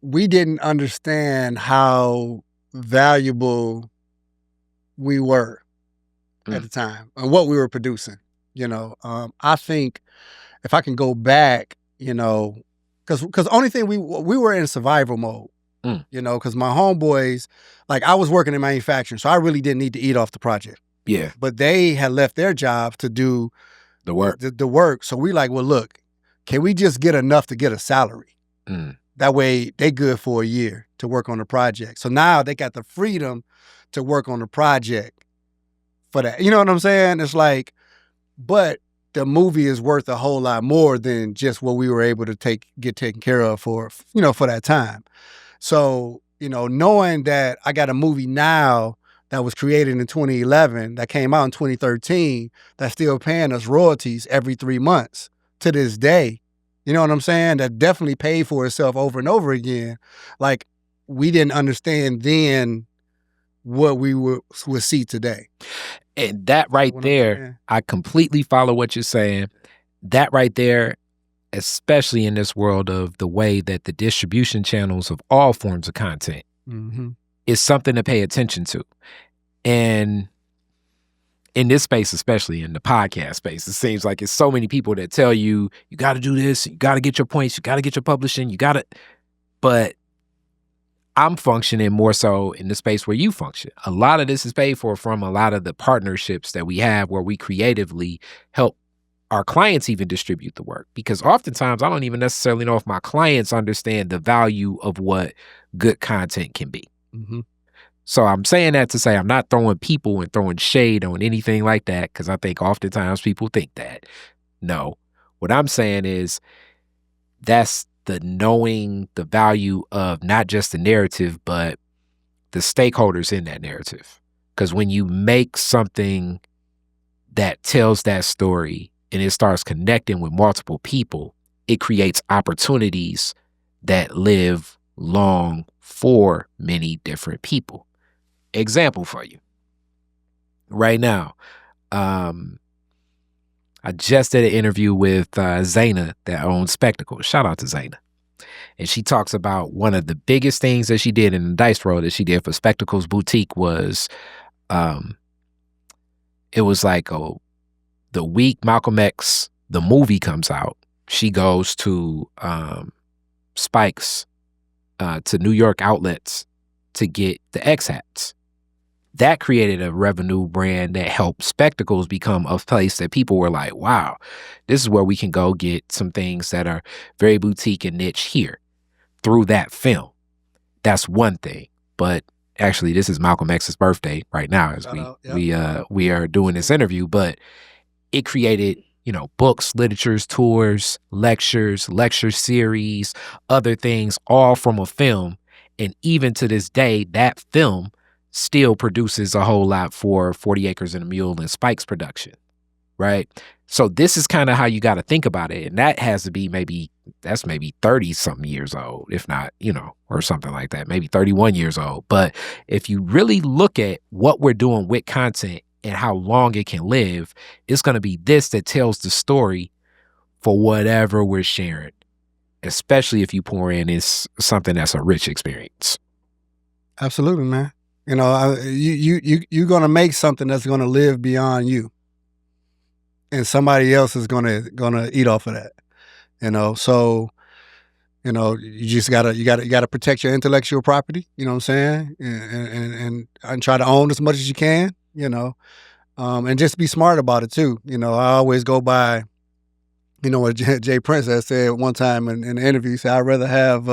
we didn't understand how valuable we were at the time and what we were producing. I think if I can go back, because only thing we were in survival mode. Because my homeboys, like I was working in manufacturing, so I really didn't need to eat off the project. Yeah. But they had left their job to do the work. The work. So we like, well, look, can we just get enough to get a salary? That way they good for a year to work on the project. So now they got the freedom to work on the project for that. You know what I'm saying? It's like, but the movie is worth a whole lot more than just what we were able to get taken care of for that time. So, knowing that I got a movie now that was created in 2011, that came out in 2013, that's still paying us royalties every 3 months to this day. You know what I'm saying? That definitely paid for itself over and over again. Like, we didn't understand then what we would see today. And that right there, I completely follow what you're saying. That right there, especially in this world of the way that the distribution channels of all forms of content is something to pay attention to. And in this space, especially in the podcast space, it seems like it's so many people that tell you, you got to do this, you got to get your points, you got to get your publishing, but I'm functioning more so in the space where you function. A lot of this is paid for from a lot of the partnerships that we have where we creatively help our clients even distribute the work, because oftentimes I don't even necessarily know if my clients understand the value of what good content can be. So I'm saying that to say I'm not throwing people and throwing shade on anything like that, because I think oftentimes people think that. No, what I'm saying is that's the knowing the value of not just the narrative, but the stakeholders in that narrative. Because when you make something that tells that story and it starts connecting with multiple people, it creates opportunities that live long for many different people. Example for you. Right now, I just did an interview with Zaina that owns Spectacles. Shout out to Zaina. And she talks about one of the biggest things that she did in the dice roll that she did for Spectacles Boutique was it was like the week Malcolm X, the movie, comes out, she goes to Spike's, to New York outlets to get the X hats. That created a revenue brand that helped Spectacles become a place that people were like, wow, this is where we can go get some things that are very boutique and niche here through that film. That's one thing. But actually, this is Malcolm X's birthday right now as we are doing this interview, but it created, books, literatures, tours, lectures, lecture series, other things, all from a film. And even to this day, that film still produces a whole lot for 40 Acres and a Mule and Spike's production, right? So this is kind of how you got to think about it. And that has to be maybe 30-something years old, if not, or something like that, maybe 31 years old. But if you really look at what we're doing with content and how long it can live, it's going to be this that tells the story for whatever we're sharing, especially if you pour in is something that's a rich experience. Absolutely, man. You're going to make something that's going to live beyond you, and somebody else is going to eat off of that. So you just gotta protect your intellectual property. You know what I'm saying, and try to own as much as you can. And just be smart about it too. I always go by, what Jay Prince has said one time in the interview. He said, I'd rather have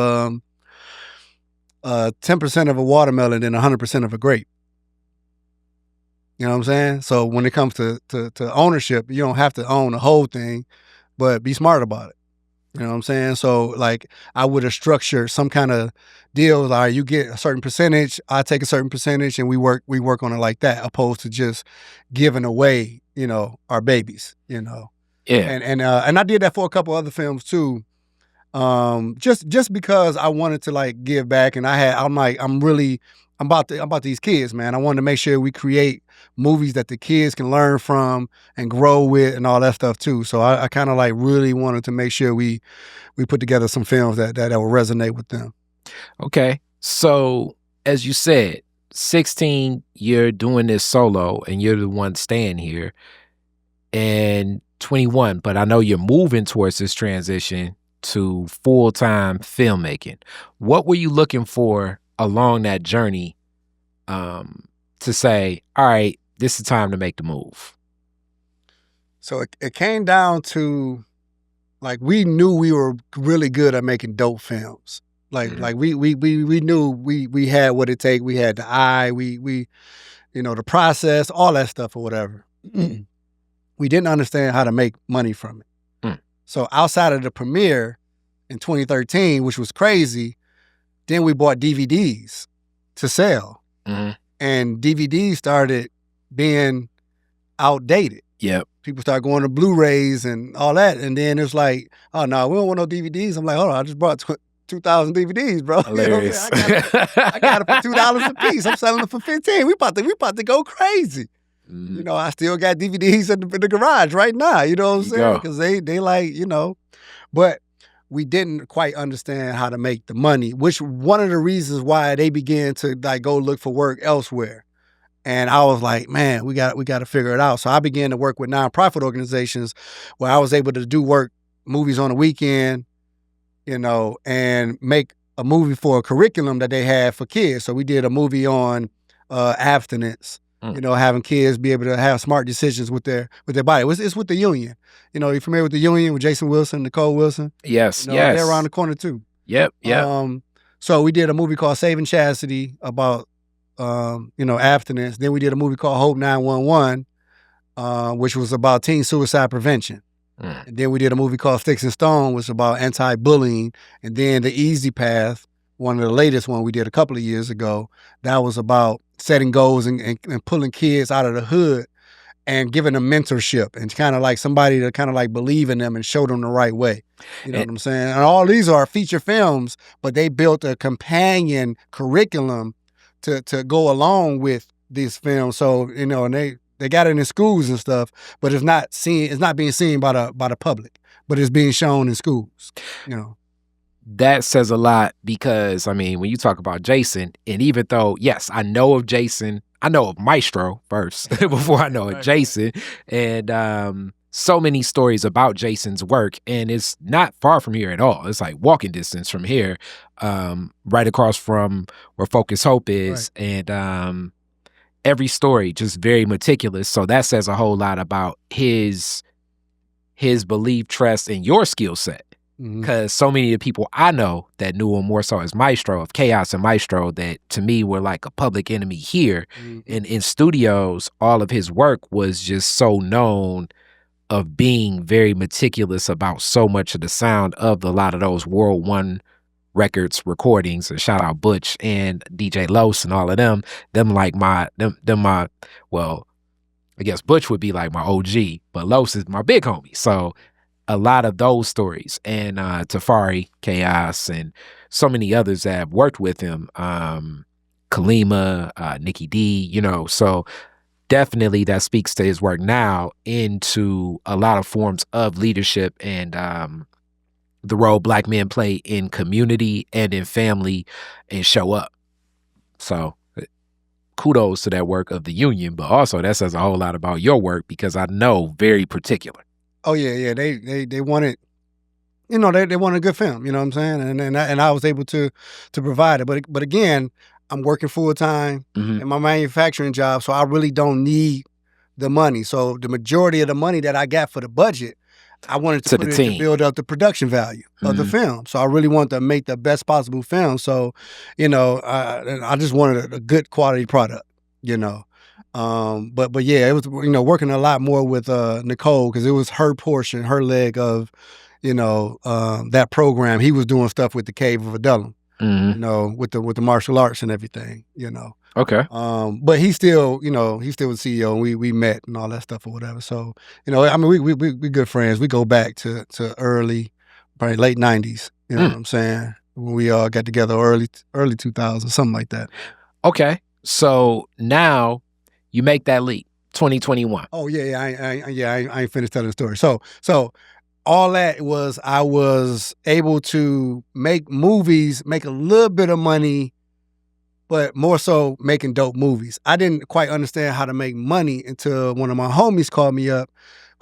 10% of a watermelon than 100% of a grape. You know what I'm saying? So when it comes to ownership, you don't have to own the whole thing, but be smart about it. You know what I'm saying? So like I would have structured some kind of deal. Like you get a certain percentage, I take a certain percentage, and we work on it like that, opposed to just giving away, our babies. Yeah. And I did that for a couple other films too. Just because I wanted to like give back, and I'm about these kids, man. I wanted to make sure we create movies that the kids can learn from and grow with and all that stuff too. So I kind of like really wanted to make sure we put together some films that will resonate with them. Okay. So as you said, 16, you're doing this solo and you're the one staying here, and 21, but I know you're moving towards this transition to full-time filmmaking. What were you looking for along that journey to say, all right, this is time to make the move? So it came down to, like, we knew we were really good at making dope films. Like we knew we had what it take. We had the eye, we the process, all that stuff or whatever. We didn't understand how to make money from it. So outside of the premiere in 2013, which was crazy, then we bought DVDs to sell. And DVDs started being outdated. Yep. People started going to Blu-rays and all that. And then it's like, oh, no, we don't want no DVDs. I'm like, hold on, I just bought 2,000 DVDs, bro. Hilarious. I got it for $2 a piece. I'm selling them for $15. We about to go crazy. I still got DVDs in the garage right now. You know what I'm saying? Because they like, but we didn't quite understand how to make the money, which one of the reasons why they began to like go look for work elsewhere. And I was like, man, we got to figure it out. So I began to work with nonprofit organizations where I was able to do movies on the weekend, and make a movie for a curriculum that they had for kids. So we did a movie on abstinence. Having kids be able to have smart decisions with their body. It's with the union. You familiar with the union with Jason Wilson, Nicole Wilson? Yes, They're around the corner too. Yep. So we did a movie called Saving Chastity about, abstinence. Then we did a movie called Hope 911, which was about teen suicide prevention. And then we did a movie called Sticks and Stone, which was about anti-bullying. And then The Easy Path, one of the latest one we did a couple of years ago, that was about setting goals and pulling kids out of the hood and giving them mentorship and kind of like somebody to kind of like believe in them and show them the right way. You know what I'm saying? And all these are feature films, but they built a companion curriculum to go along with these films. So, and they got it in schools and stuff, but it's not being seen by the public, but it's being shown in schools, That says a lot because, I mean, when you talk about Jason, and even though, yes, I know of Jason, I know of Maestro first before I know of Jason, and so many stories about Jason's work, and it's not far from here at all. It's like walking distance from here, right across from where Focus Hope is, right. And every story just very meticulous. So that says a whole lot about his belief, trust, and your skill set. Because so many of the people I know that knew him more so as Maestro, of Chaos and Maestro, that to me were like a public enemy here. And in studios, all of his work was just so known of being very meticulous about so much of the sound of a lot of those World One Records recordings. And shout out Butch and DJ Los and all of them. Well, I guess Butch would be like my OG, but Los is my big homie. So a lot of those stories, and Tafari, Chaos, and so many others that have worked with him, Kalima, Nikki D, so definitely that speaks to his work now into a lot of forms of leadership and the role Black men play in community and in family and show up. So kudos to that work of the union, but also that says a whole lot about your work because I know very particular. Oh yeah. They wanted, they wanted a good film. You know what I'm saying? And I was able to provide it. But again, I'm working full time in my manufacturing job, so I really don't need the money. So the majority of the money that I got for the budget, I wanted to put it to build up the production value of the film. So I really wanted to make the best possible film. So, I just wanted a good quality product. But yeah, it was, working a lot more with Nicole, because it was her portion, her leg of, that program. He was doing stuff with the Cave of Adullam, with the martial arts and everything, Okay. But he still was CEO, and we met and all that stuff or whatever. So, I mean, we good friends. We go back to early, probably late 90s, you know what I'm saying? When we all got together early 2000s, something like that. Okay. So now you make that leap, 2021. Oh yeah, I ain't finished telling the story. So all that was, I was able to make movies, make a little bit of money, but more so making dope movies. I didn't quite understand how to make money until one of my homies called me up,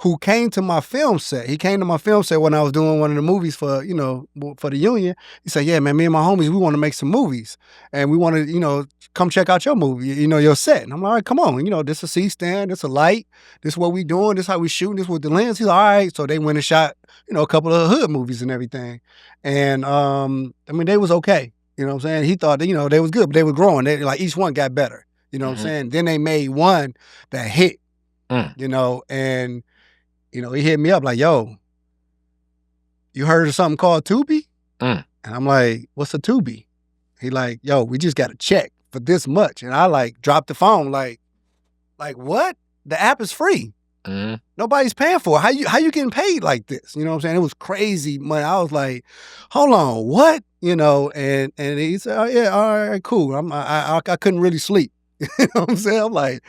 who came to my film set. He came to my film set when I was doing one of the movies for the union. He said, "Yeah, man, me and my homies, we want to make some movies, and we want to, come check out your movie, your set." And I'm like, "All right, come on, this a C-stand, this a light, this what we doing, this how we shooting, this with the lens." He's like, "All right." So they went and shot, a couple of hood movies and everything. And I mean, they was okay. You know what I'm saying? He thought, they was good, but they were growing. They, like, each one got better. You know what I'm saying? Then they made one that hit, and, he hit me up like, "Yo, you heard of something called Tubi?" And I'm like, "What's a Tubi?" He like, "Yo, we just got a check for this much." And I like dropped the phone like what? The app is free. Nobody's paying for it. How you getting paid like this? You know what I'm saying? It was crazy money. I was like, "Hold on, what?" And he said, "Oh yeah, all right, cool." I couldn't really sleep. You know what I'm saying? I'm like,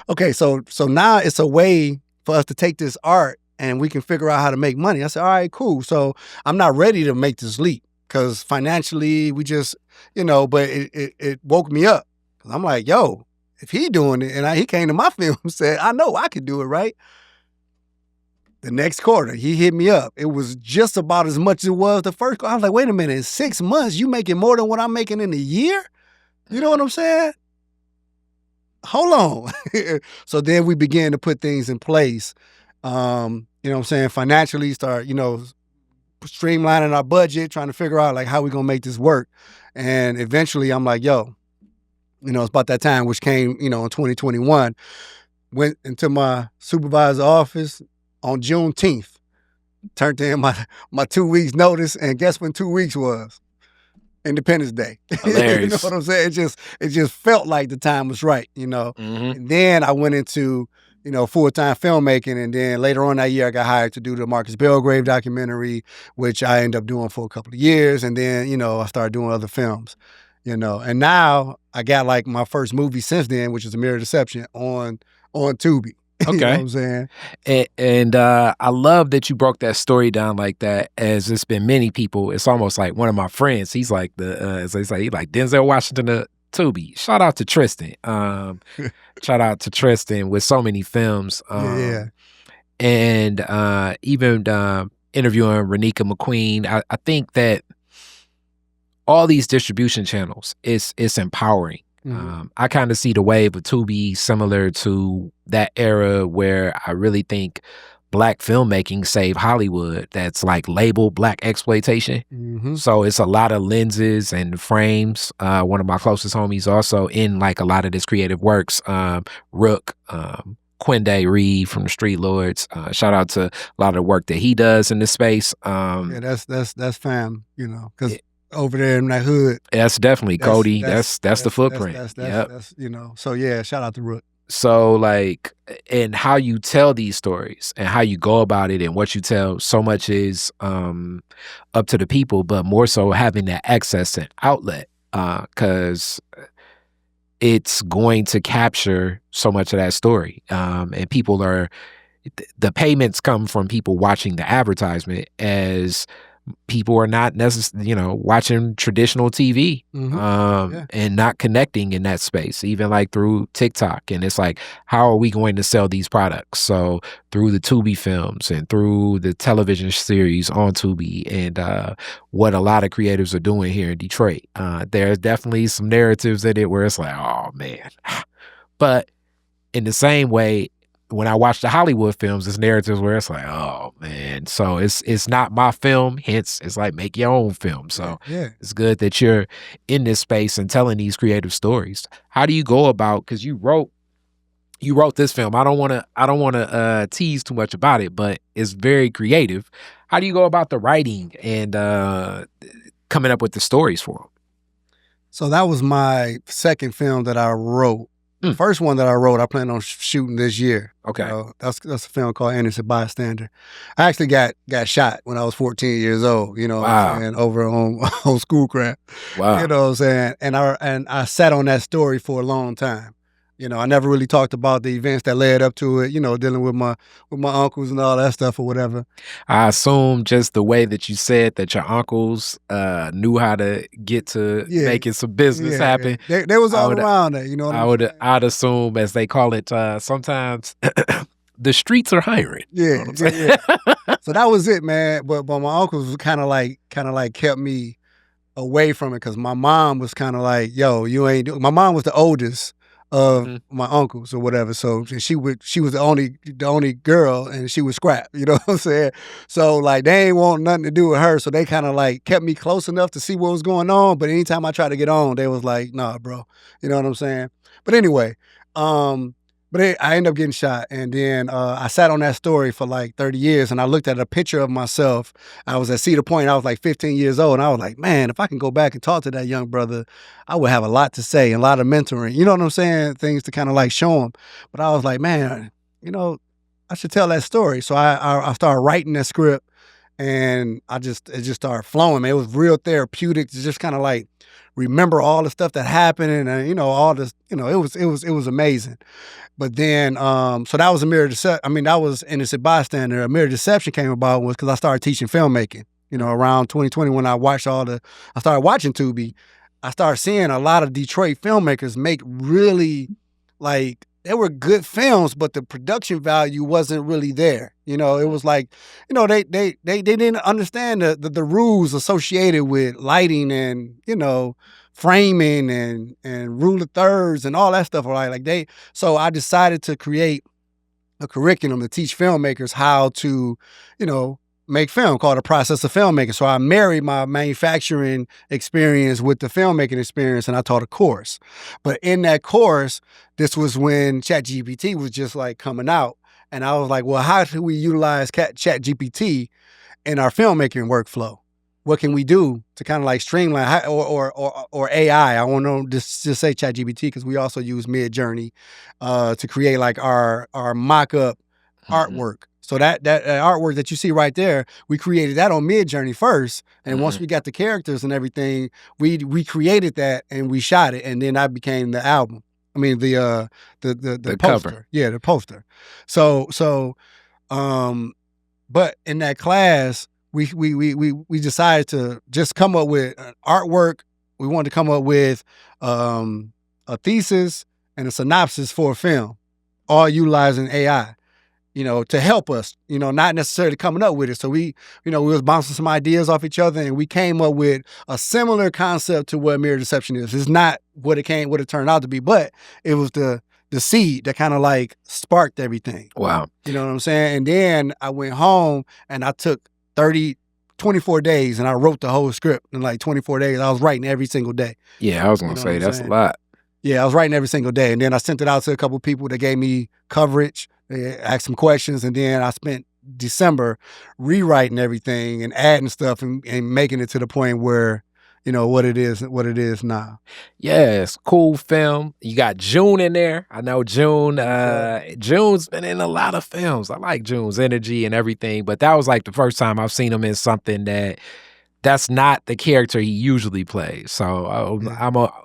okay, so now it's a way for us to take this art and we can figure out how to make money. I said, "All right, cool." So I'm not ready to make this leap because financially we just, but it woke me up. I'm like, yo, if he doing it, and he came to my film and said, "I know I could do it," right? The next quarter, he hit me up. It was just about as much as it was the first quarter. I was like, wait a minute, in 6 months, you making more than what I'm making in a year? You know what I'm saying? Hold on. So then we began to put things in place. You know what I'm saying? Financially start, streamlining our budget, trying to figure out like how we gonna make this work. And eventually I'm like, yo, it's about that time, which came, in 2021, went into my supervisor's office on Juneteenth, turned in my 2 weeks notice, and guess when 2 weeks was? Independence Day. Hilarious. You know what I'm saying? It just felt like the time was right, And then I went into, full-time filmmaking, and then later on that year I got hired to do the Marcus Belgrave documentary, which I ended up doing for a couple of years, and then, I started doing other films, And now I got like my first movie since then, which is A Mirror Deception on Tubi. Okay. You know what I'm saying? And I love that you broke that story down like that, as it's been many people. It's almost like one of my friends. He's like he's like Denzel Washington of Tubi. Shout out to Tristan. Shout out to Tristan with so many films. Yeah. And even interviewing Renika McQueen. I think that all these distribution channels, it's empowering. I kind of see the wave of Tubi similar to that era where I really think Black filmmaking saved Hollywood. That's like labeled Black exploitation. So it's a lot of lenses and frames. One of my closest homies also in like a lot of this creative works, Rook, Quinde Reed from the Street Lords. Shout out to a lot of the work that he does in this space. Yeah, that's fam, because over there in that hood. That's definitely Cody. That's the footprint. That's So yeah, shout out to Rook. So like, and how you tell these stories and how you go about it and what you tell, so much is up to the people, but more so having that access and outlet, because it's going to capture so much of that story. And people the payments come from people watching the advertisement, as people are not necessarily, watching traditional TV and not connecting in that space, even like through TikTok. And it's like, how are we going to sell these products? So through the Tubi films and through the television series on Tubi, and what a lot of creatives are doing here in Detroit. There's definitely some narratives in it where it's like, oh man. But in the same way, when I watch the Hollywood films, there's narratives where it's like, oh man, so it's not my film, hence it's like, make your own film. So it's good that you're in this space and telling these creative stories. How do you go about, because you wrote you wrote this film. I don't want to tease too much about it, but it's very creative. How do you go about the writing and coming up with the stories for them? So that was my second film that I wrote. The first one that I wrote, I plan on shooting this year. Okay. That's a film called Innocent Bystander. I actually got shot when I was 14 years old, you know, Wow. what I'm saying, over on Schoolcraft. Wow. You know what I'm saying? And I sat on that story for a long time. You know, I never really talked about the events that led up to it, you know, dealing with my uncles and all that stuff or whatever. I assume just the way that you said that your uncles knew how to get to making some business happen. They was all around that, you know what I'd assume, as they call it, sometimes the streets are hiring. Yeah. So that was it, man. But my uncles kind of like kept me away from it because my mom was kind of like, yo, you ain't do. My mom was the oldest of my uncles or whatever. So she was the only girl, and she was scrap, you know what I'm saying? So like they ain't want nothing to do with her. So they kind of like kept me close enough to see what was going on. But anytime I tried to get on, they was like, nah, bro. You know what I'm saying? But anyway, I ended up getting shot. And then I sat on that story for like 30 years, and I looked at a picture of myself. I was at Cedar Point. I was like 15 years old. And I was like, man, if I can go back and talk to that young brother, I would have a lot to say and a lot of mentoring. You know what I'm saying? Things to kind of like show him. But I was like, man, you know, I should tell that story. So I started writing that script, and it just started flowing, man. It was real therapeutic to just kind of like remember all the stuff that happened, and you know, all this, you know, it was amazing. But then, so that was that was Innocent Bystander. A Mirror Deception came about was because I started teaching filmmaking. You know, around 2020 when I started watching Tubi, I started seeing a lot of Detroit filmmakers make really, like, they were good films, but the production value wasn't really there. You know, it was like, you know, they didn't understand the rules associated with lighting and, you know, framing and rule of thirds and all that stuff. Right? So I decided to create a curriculum to teach filmmakers how to, you know, make film, called The Process of Filmmaking. So I married my manufacturing experience with the filmmaking experience, and I taught a course. But in that course, this was when ChatGPT was just like coming out. And I was like, well, how do we utilize ChatGPT in our filmmaking workflow? What can we do to kind of like streamline or AI? I want to just say ChatGPT because we also use Midjourney to create like our mock-up artwork. So that artwork that you see right there, we created that on Midjourney first, and once we got the characters and everything, we created that and we shot it, and then that became the album. I mean the poster. Cover. Yeah, the poster. So but in that class, we decided to just come up with artwork. We wanted to come up with a thesis and a synopsis for a film, all utilizing AI, you know, to help us, you know, not necessarily coming up with it. So we was bouncing some ideas off each other, and we came up with a similar concept to what Mirror Deception is. It's not what it turned out to be, but it was the seed that kind of like sparked everything. Wow. You know what I'm saying? And then I went home and I took 24 days and I wrote the whole script in like 24 days. I was writing every single day. Yeah, I was going to say that's a lot. Yeah, I was writing every single day. And then I sent it out to a couple of people that gave me coverage. They asked some questions. And then I spent December rewriting everything and adding stuff and making it to the point where, you know, what it is now. Yes, cool film. You got June in there. I know June. June's been in a lot of films. I like June's energy and everything, but that was like the first time I've seen him in something that's not the character he usually plays. So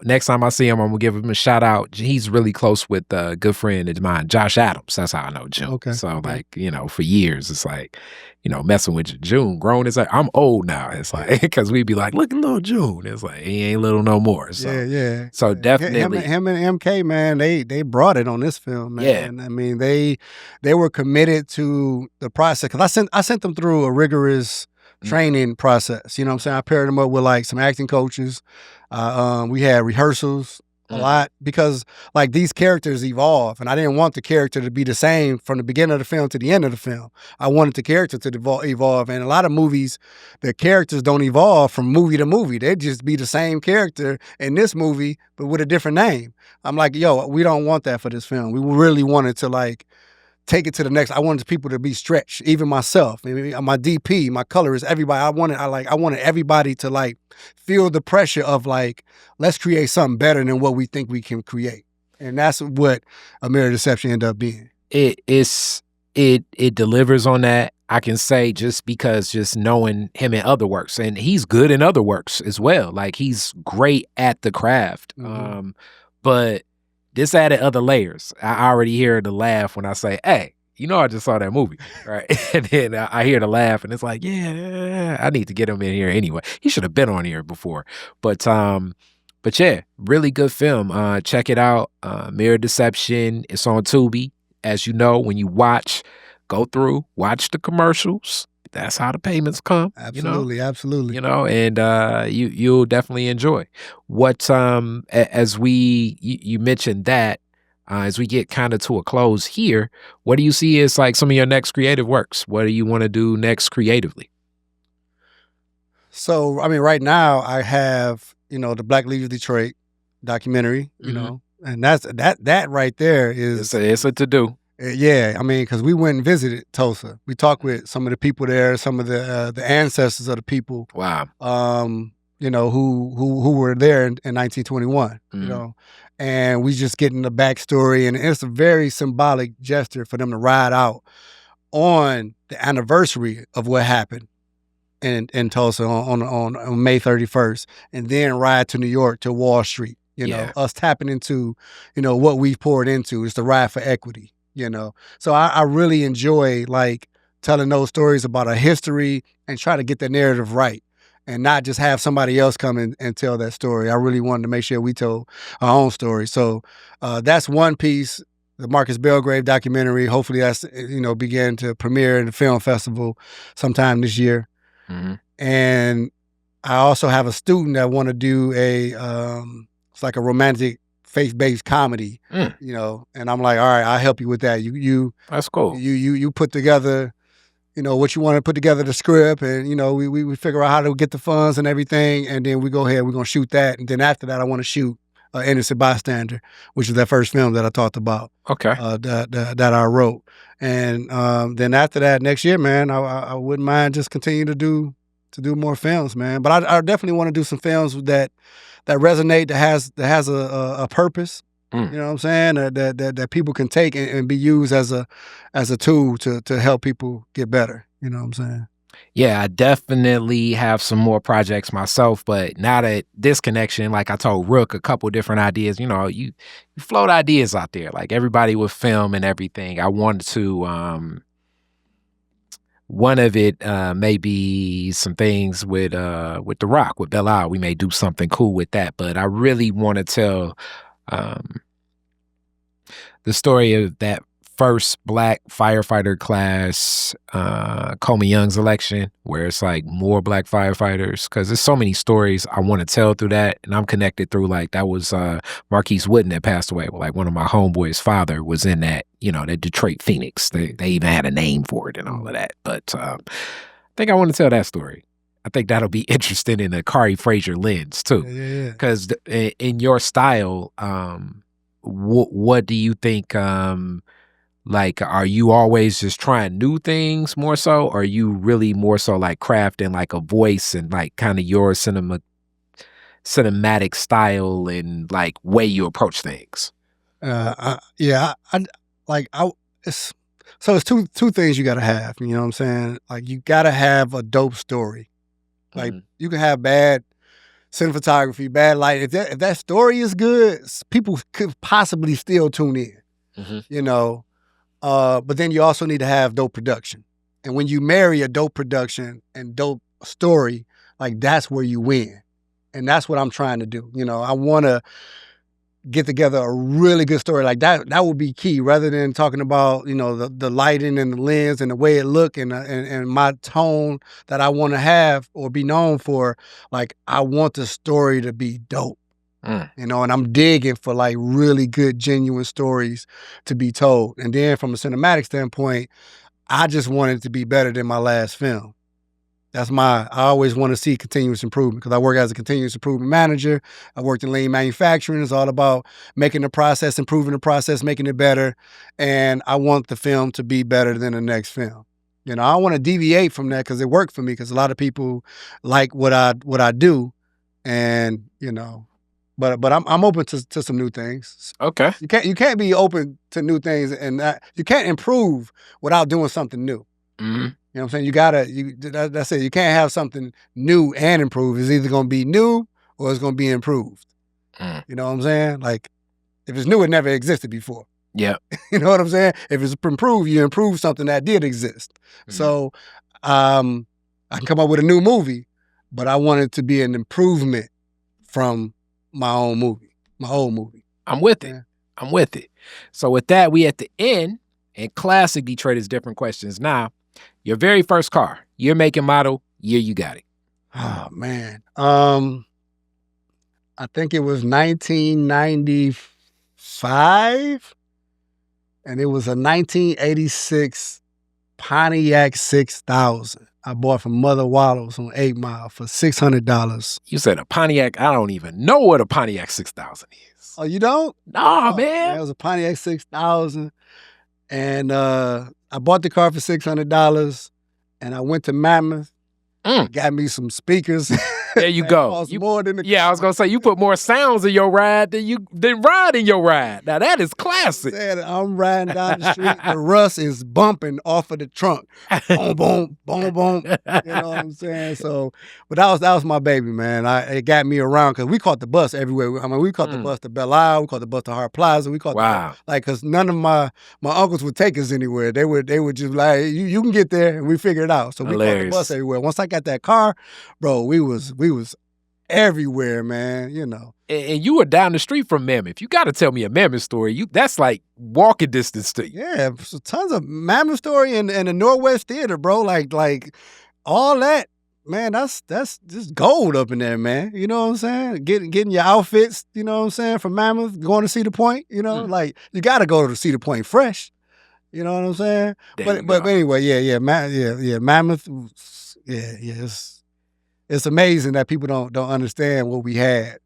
next time I see him, I'm gonna give him a shout out. He's really close with a good friend of mine, Josh Adams. That's how I know June. Okay. So like, you know, for years, it's like, you know, messing with June. Grown, it's like, I'm old now. It's like, because we'd be like, look at little June. It's like, he ain't little no more. So, yeah. So definitely. Him and MK, man, they brought it on this film, man. Yeah. I mean, they were committed to the process. Because I sent them through a rigorous training process. You know what I'm saying? I paired them up with like some acting coaches. We had rehearsals a lot because like these characters evolve, and I didn't want the character to be the same from the beginning of the film to the end of the film. I wanted the character to evolve, and a lot of movies, the characters don't evolve from movie to movie. They just be the same character in this movie, but with a different name. I'm like, yo, we don't want that for this film. We really wanted to like take it to the next. I wanted people to be stretched, even myself, my DP, my colorist, everybody. I wanted everybody to like feel the pressure of like, let's create something better than what we think we can create. And that's what A Mirror Deception ended up being. It delivers on that. I can say just because just knowing him in other works, and he's good in other works as well. Like he's great at the craft. But this added other layers. I already hear the laugh when I say, hey, I just saw that movie, right? And then I hear the laugh and it's like, yeah, I need to get him in here anyway. He should have been on here before. But yeah, really good film. Check it out. Mirror Deception. It's on Tubi. As you know, when you watch, go through, watch the commercials. That's how the payments come. Absolutely, absolutely. And you'll definitely enjoy. What as you mentioned that as we get kind of to a close here, what do you see as like some of your next creative works? What do you want to do next creatively? So, I mean, right now I have the Black Leaders of Detroit documentary. And that right there is it's a to do. Yeah, I mean, because we went and visited Tulsa. We talked with some of the people there, some of the ancestors of the people. Wow. Who were there in 1921. And we just getting the backstory, and it's a very symbolic gesture for them to ride out on the anniversary of what happened in Tulsa on May 31st, and then ride to New York to Wall Street. Us tapping into what we've poured into. It's the ride for equity. So I really enjoy like telling those stories about our history and try to get the narrative right and not just have somebody else come in and tell that story. I really wanted to make sure we told our own story. So that's one piece, the Marcus Belgrave documentary. Hopefully that's, begin to premiere in the film festival sometime this year. And I also have a student that want to do it's like a romantic faith-based comedy, and I'm like, all right, I'll help you with that. You that's cool. You put together, what you want to put together the script, and we figure out how to get the funds and everything, and then we go ahead, we're gonna shoot that, and then after that, I want to shoot Innocent Bystander, which is that first film that I talked about. Okay. That I wrote, and then after that, next year, man, I wouldn't mind just continue to do more films, man. But I definitely want to do some films that resonate, that has a purpose. You know what I'm saying? That people can take and be used as a tool to help people get better. You know what I'm saying? Yeah, I definitely have some more projects myself, but now that this connection, like I told Rook, a couple different ideas, you float ideas out there, like everybody with film and everything. I wanted to, one of it may be some things with The Rock, with Bella. We may do something cool with that, but I really want to tell the story of that first Black firefighter class, Coleman Young's election, where it's like more Black firefighters, because there's so many stories I want to tell through that, and I'm connected through, like, that was Marquise Wooden that passed away. Like, one of my homeboys' father was in that, that Detroit Phoenix. They even had a name for it and all of that. But I think I want to tell that story. I think that'll be interesting in a Kari Frazier lens too. Yeah. Because in your style, what do you think? Like, are you always just trying new things more so, or are you really more so like crafting like a voice and like kind of your cinematic style and like way you approach things? It's two things you got to have. You know what I'm saying? Like, you got to have a dope story. Like, you can have bad cinematography, bad light. If that story is good, people could possibly still tune in. But then you also need to have dope production. And when you marry a dope production and dope story, like, that's where you win. And that's what I'm trying to do. I want to get together a really good story like that. That would be key, rather than talking about, the lighting and the lens and the way it look and my tone that I want to have or be known for. Like, I want the story to be dope. You know, and I'm digging for like really good, genuine stories to be told. And then from a cinematic standpoint, I just want it to be better than my last film. I always want to see continuous improvement because I work as a continuous improvement manager. I worked in lean manufacturing. It's all about making the process, improving the process, making it better. And I want the film to be better than the next film. You know, I don't want to deviate from that because it worked for me because a lot of people like what I do. And, you know, but I'm open to some new things. Okay. You can't be open to new things and you can't improve without doing something new. Mm-hmm. You know what I'm saying? That's it. You can't have something new and improved. It's either going to be new or it's going to be improved. You know what I'm saying? Like, if it's new, it never existed before. Yeah. You know what I'm saying? If it's improved, you improve something that did exist. So, I can come up with a new movie, but I want it to be an improvement from my old movie. I'm with it. I'm with it. So with that, we at the end, and classic Detroit is different questions. Now, your very first car, year, make, and model, year you got it. Oh, man. I think it was 1995, and it was a 1986 Pontiac 6000. I bought from Mother Wallows on 8 Mile for $600. You said a Pontiac. I don't even know what a Pontiac 6000 is. Oh, you don't? Nah, man. It was a Pontiac 6000. And I bought the car for $600. And I went to Mammoth. Got me some speakers. There you go. Cost more than the I was gonna say you put more sounds in your ride than ride in your ride. Now that is classic. I'm riding down the street. The rust is bumping off of the trunk. Boom, boom, boom, boom. You know what I'm saying? So, but that was my baby, man. It got me around because we caught the bus everywhere. I mean, we caught the bus to Belle Isle. We caught the bus to Hart Plaza. We caught because none of my uncles would take us anywhere. They would just like you can get there, and we figured it out. So we caught the bus everywhere. Once I got that car, bro, we was everywhere, man, you know. And you were down the street from Mammoth. You got to tell me a Mammoth story. That's like walking distance to you. Yeah, so tons of Mammoth story and the Northwest Theater, bro. Like all that, man, that's just gold up in there, man. You know what I'm saying? Getting your outfits, you know what I'm saying, from Mammoth, going to Cedar Point, you know, like you got to go to Cedar Point fresh. You know what I'm saying? But anyway, Mammoth, it's amazing that people don't understand what we had.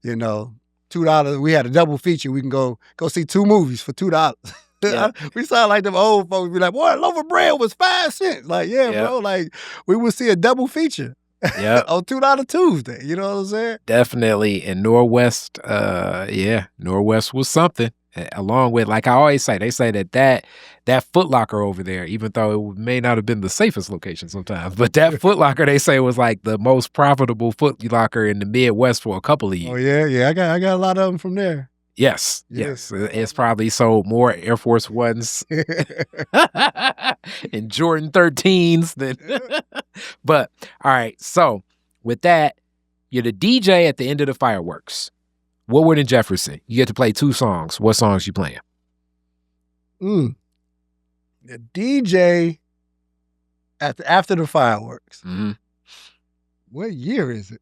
You know, $2. We had a double feature. We can go see 2 movies for $2. Yeah. We sound like them old folks. Be like, boy, a loaf of bread was 5 cents. Like, bro. Like, we would see a double feature. Yeah. On $2 Tuesday. You know what I'm saying? Definitely. And Northwest, Northwest was something. Along with, like I always say, they say that Foot Locker over there, even though it may not have been the safest location sometimes, but that Foot Locker, they say, was like the most profitable Foot Locker in the Midwest for a couple of years. Oh, yeah. I got a lot of them from there. Yes. It's probably sold more Air Force Ones and Jordan 13s than. But, all right. So, with that, you're the DJ at the end of the fireworks. Woodward and Jefferson. You get to play 2 songs. What songs you playing? The DJ after the fireworks. Mm-hmm. What year is it?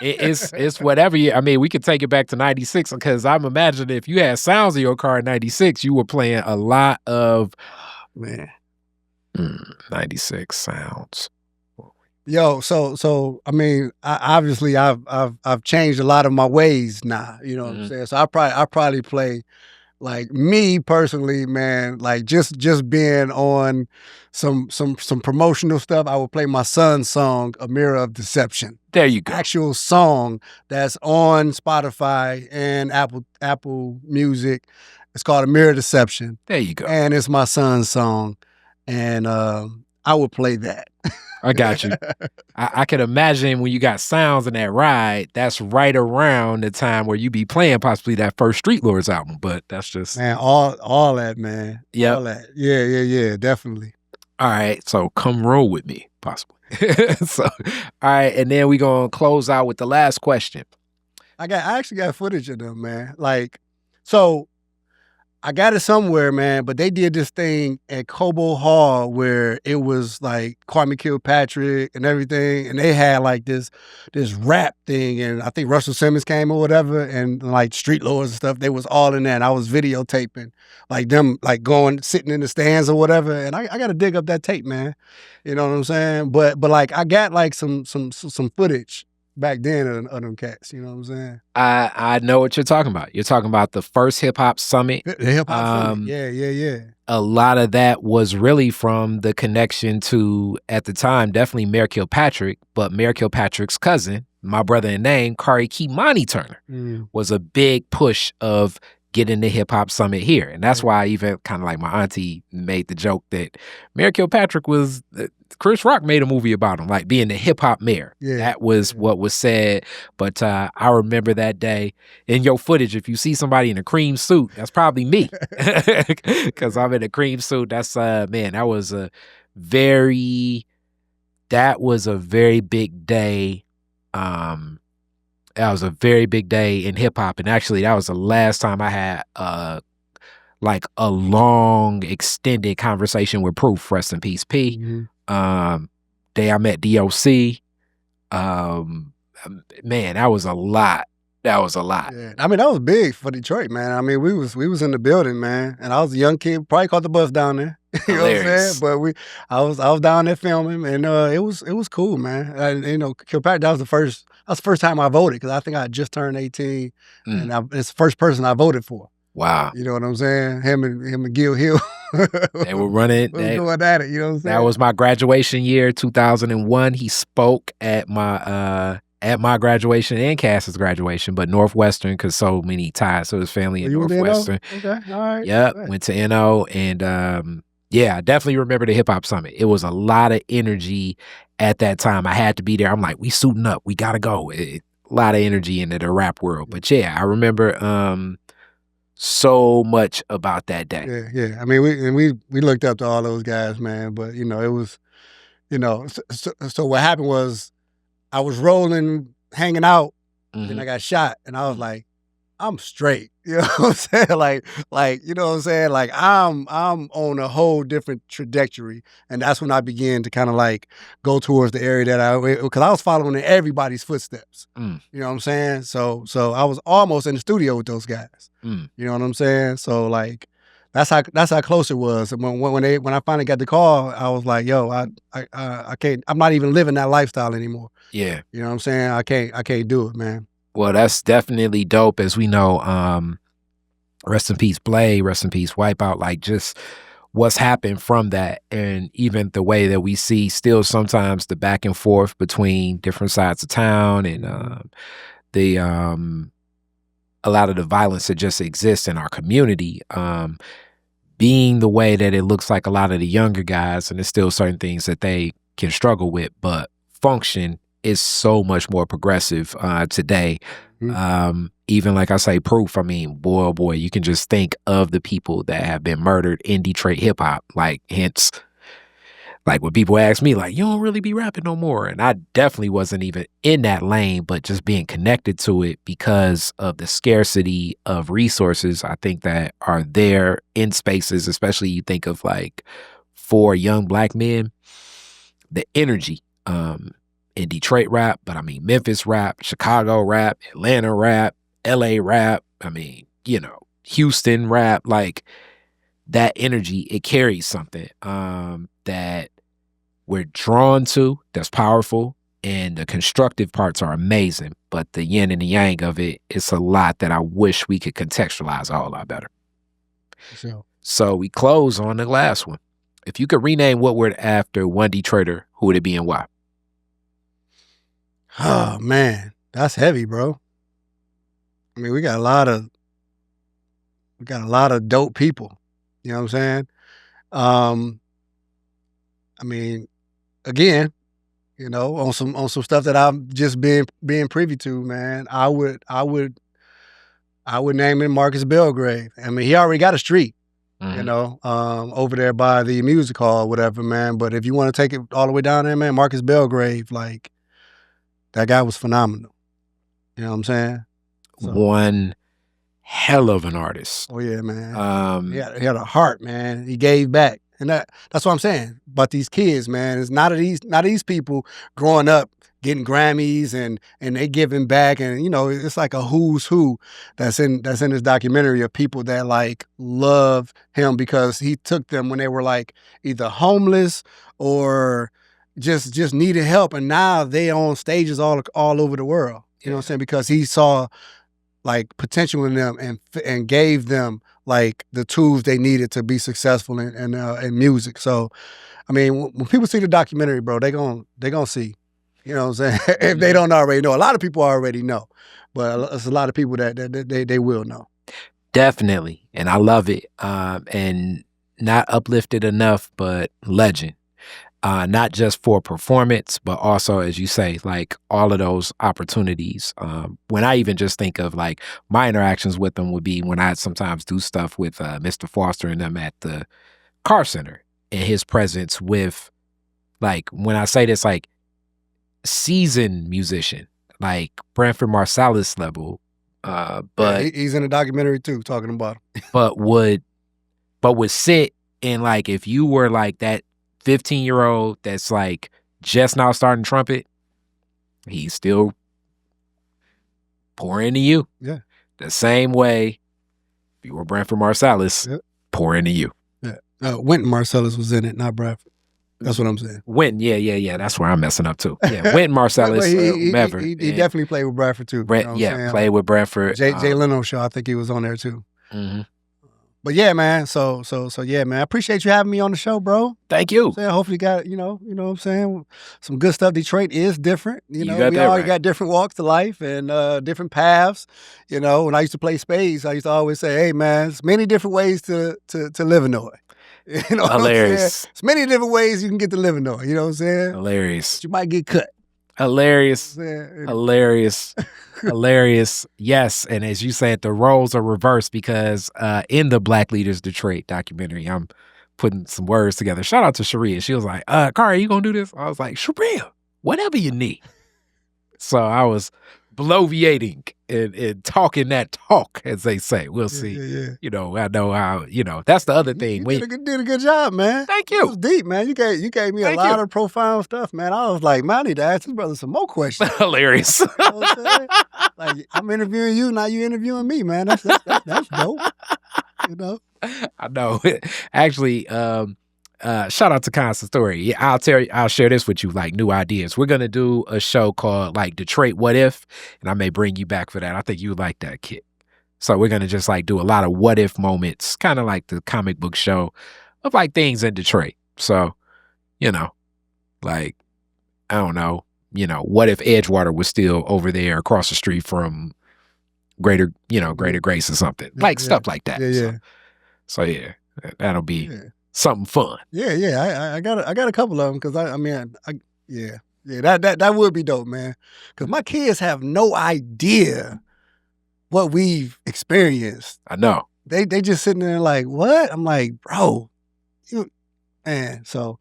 It's whatever year. I mean, we could take it back to 96 because I'm imagining if you had sounds in your car in 96, you were playing a lot of 96 sounds. Yo, so I mean, I've changed a lot of my ways now. You know what I'm saying? So I probably play, like, me personally, man. Like just being on some promotional stuff. I would play my son's song, "A Mirror of Deception." There you go. Actual song that's on Spotify and Apple Music. It's called "A Mirror of Deception." There you go. And it's my son's song, and I would play that. I got you. I could imagine when you got sounds in that ride, that's right around the time where you be playing possibly that first Street Lords album, but that's just... Man, all that, man. Yeah. All that. Yeah, definitely. All right, so come roll with me, possibly. So, all right, and then we going to close out with the last question. I actually got footage of them, man. Like, so I got it somewhere, man, but they did this thing at Cobo Hall where it was like Kwame Kilpatrick and everything, and they had like this rap thing, and I think Russell Simmons came or whatever, and like Street Lords and stuff, they was all in there, and I was videotaping like them like going, sitting in the stands or whatever, and I got to dig up that tape, man. You know what I'm saying? But like I got like some footage back then of them cats, you know what I'm saying? I know what you're talking about. You're talking about the first hip hop summit. The hip hop summit. Yeah. A lot of that was really from the connection to, at the time, definitely Mayor Kilpatrick, but Mayor Kilpatrick's cousin, my brother in name, Kari Kimani Turner, was a big push of getting the hip hop summit here. And that's why I even kind of like my auntie made the joke that Mayor Kilpatrick was, Chris Rock made a movie about him, like being the hip hop mayor. Yeah. That was what was said. But I remember that day in your footage, if you see somebody in a cream suit, that's probably me. Because I'm in a cream suit. That's, man, that was a very big day. That was a very big day in hip hop, and actually, that was the last time I had like a long, extended conversation with Proof. Rest in peace, P. Day I met DOC. Man, that was a lot. That was a lot. Yeah. I mean, that was big for Detroit, man. I mean, we was in the building, man, and I was a young kid. Probably caught the bus down there. You know what I'm saying? But I was down there filming, and it was cool, man. And, you know, Kilpatrick, that was the first time I voted, because I think I had just turned 18, and it's the first person I voted for. Wow. You know what I'm saying? Him and Gil Hill. They were running. They going at it, you know what I'm saying? That was my graduation year, 2001. He spoke at my graduation and Cass's graduation, but Northwestern, because so many ties to his family at Northwestern. Okay, all right. Yep, went to NO, and yeah, I definitely remember the hip hop summit. It was a lot of energy at that time. I had to be there. I'm like, we suiting up, we gotta go. A lot of energy into the rap world. But yeah, I remember so much about that day. Yeah. I mean, we looked up to all those guys, man. But you know, it was, you know, so what happened was, I was rolling, hanging out, and I got shot, and I was like, I'm straight. You know what I'm saying? Like, you know what I'm saying? Like, I'm on a whole different trajectory, and that's when I began to kind of like go towards the area that because I was following in everybody's footsteps. You know what I'm saying? So I was almost in the studio with those guys. You know what I'm saying? So like, that's how close it was. And when I finally got the call, I was like, yo, I can't. I'm not even living that lifestyle anymore. Yeah, you know what I'm saying? I can't do it, man. Well, that's definitely dope. As we know, rest in peace, Blade. Rest in peace, Wipeout. Like, just what's happened from that, and even the way that we see still sometimes the back and forth between different sides of town, and a lot of the violence that just exists in our community. Being the way that it looks like a lot of the younger guys, and there's still certain things that they can struggle with, but function is so much more progressive today. Even like I say, Proof, I mean, boy, oh boy, you can just think of the people that have been murdered in Detroit hip hop. Like, hence, like when people ask me, like, you don't really be rapping no more. And I definitely wasn't even in that lane, but just being connected to it because of the scarcity of resources, I think, that are there in spaces, especially you think of like for young Black men, the energy in Detroit rap, but I mean, Memphis rap, Chicago rap, Atlanta rap, LA rap, I mean, you know, Houston rap, like that energy, it carries something that we're drawn to, that's powerful, and the constructive parts are amazing, but the yin and the yang of it, it's a lot that I wish we could contextualize a whole lot better. So we close on the last one. If you could rename what word after one Detroiter, who would it be and why? Oh man, that's heavy, bro. I mean, we got a lot of dope people. You know what I'm saying? I mean, again, you know, on some stuff that I've just being privy to, man. I would name him Marcus Belgrave. I mean, he already got a street, you know, over there by the music hall or whatever, man. But if you want to take it all the way down there, man, Marcus Belgrave, like, that guy was phenomenal. You know what I'm saying? One hell of an artist. Oh yeah, man. He had a heart, man. He gave back, and that's what I'm saying. But these kids, man, it's not these people growing up getting Grammys and they giving back, and it's like a who's who that's in this documentary of people that like love him because he took them when they were like either homeless or just needed help, and now they on stages all over the world. You know what I'm saying? Because he saw like potential in them and gave them like the tools they needed to be successful in music. So, I mean, when people see the documentary, bro, they gonna see. You know what I'm saying? If they don't already know, a lot of people already know, but it's a lot of people that they will know. Definitely, and I love it. And not uplifted enough, but legend. Not just for performance, but also, as you say, like all of those opportunities. When I even just think of like my interactions with them would be when I sometimes do stuff with Mr. Foster and them at the Car Center, and his presence with, like, when I say this, like seasoned musician, like Branford Marsalis level. But he's in a documentary too, talking about him. but would sit and like, if you were like that 15-year-old that's like just now starting trumpet, he's still pour into you. Yeah. The same way if you were Branford Marsalis, pour into you. Yeah. Wynton Marsalis was in it, not Bradford. That's what I'm saying. Wynton, yeah. That's where I'm messing up too. Yeah, Wynton Marsalis, whomever. He definitely played with Bradford too. Played with Bradford. Jay Leno show, I think he was on there too. Mm-hmm. But yeah, man. So yeah, man. I appreciate you having me on the show, bro. Thank you. Hopefully you got, you know what I'm saying? Some good stuff. Detroit is different. We all got different walks to life and different paths. When I used to play spades, I used to always say, hey man, there's many different ways to live in Illinois. Hilarious. There's many different ways you can get to live in Illinois. You know what I'm saying? Hilarious. But you might get cut. Hilarious. Hilarious. Yes. And as you said, the roles are reversed because in the Black Leaders Detroit documentary, I'm putting some words together. Shout out to Sharia. She was like, Kari, you gonna do this? I was like, Sharia, whatever you need. So I was bloviating and talking that talk, as they say. We'll see. Yeah. I know how, that's the other thing. You did a good job, man. Thank you. It was deep, man. You gave me a lot of profound stuff, man. I was like, man, I need to ask this brother some more questions. Hilarious. You know what I'm saying? Like, I'm interviewing you, now you interviewing me, man. That's dope. I know. Actually, shout out to Constant Story. Yeah, I'll share this with you, like new ideas. We're gonna do a show called like Detroit What If, and I may bring you back for that. I think you would like that, kid. So we're gonna just like do a lot of what if moments, kind of like the comic book show of like things in Detroit. So, like, I don't know, what if Edgewater was still over there across the street from Greater Grace or something, like stuff like that. Yeah. So yeah, that'll be something fun. Yeah. I got a couple of them because that would be dope, man. Because my kids have no idea what we've experienced. I know. They just sitting there like, what? I'm like, bro, man. So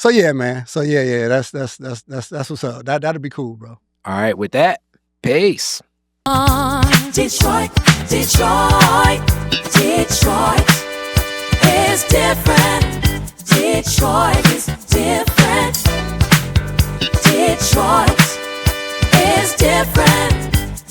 yeah, man. So yeah. That's what's up. That'd be cool, bro. All right, with that, peace. Detroit is different. Detroit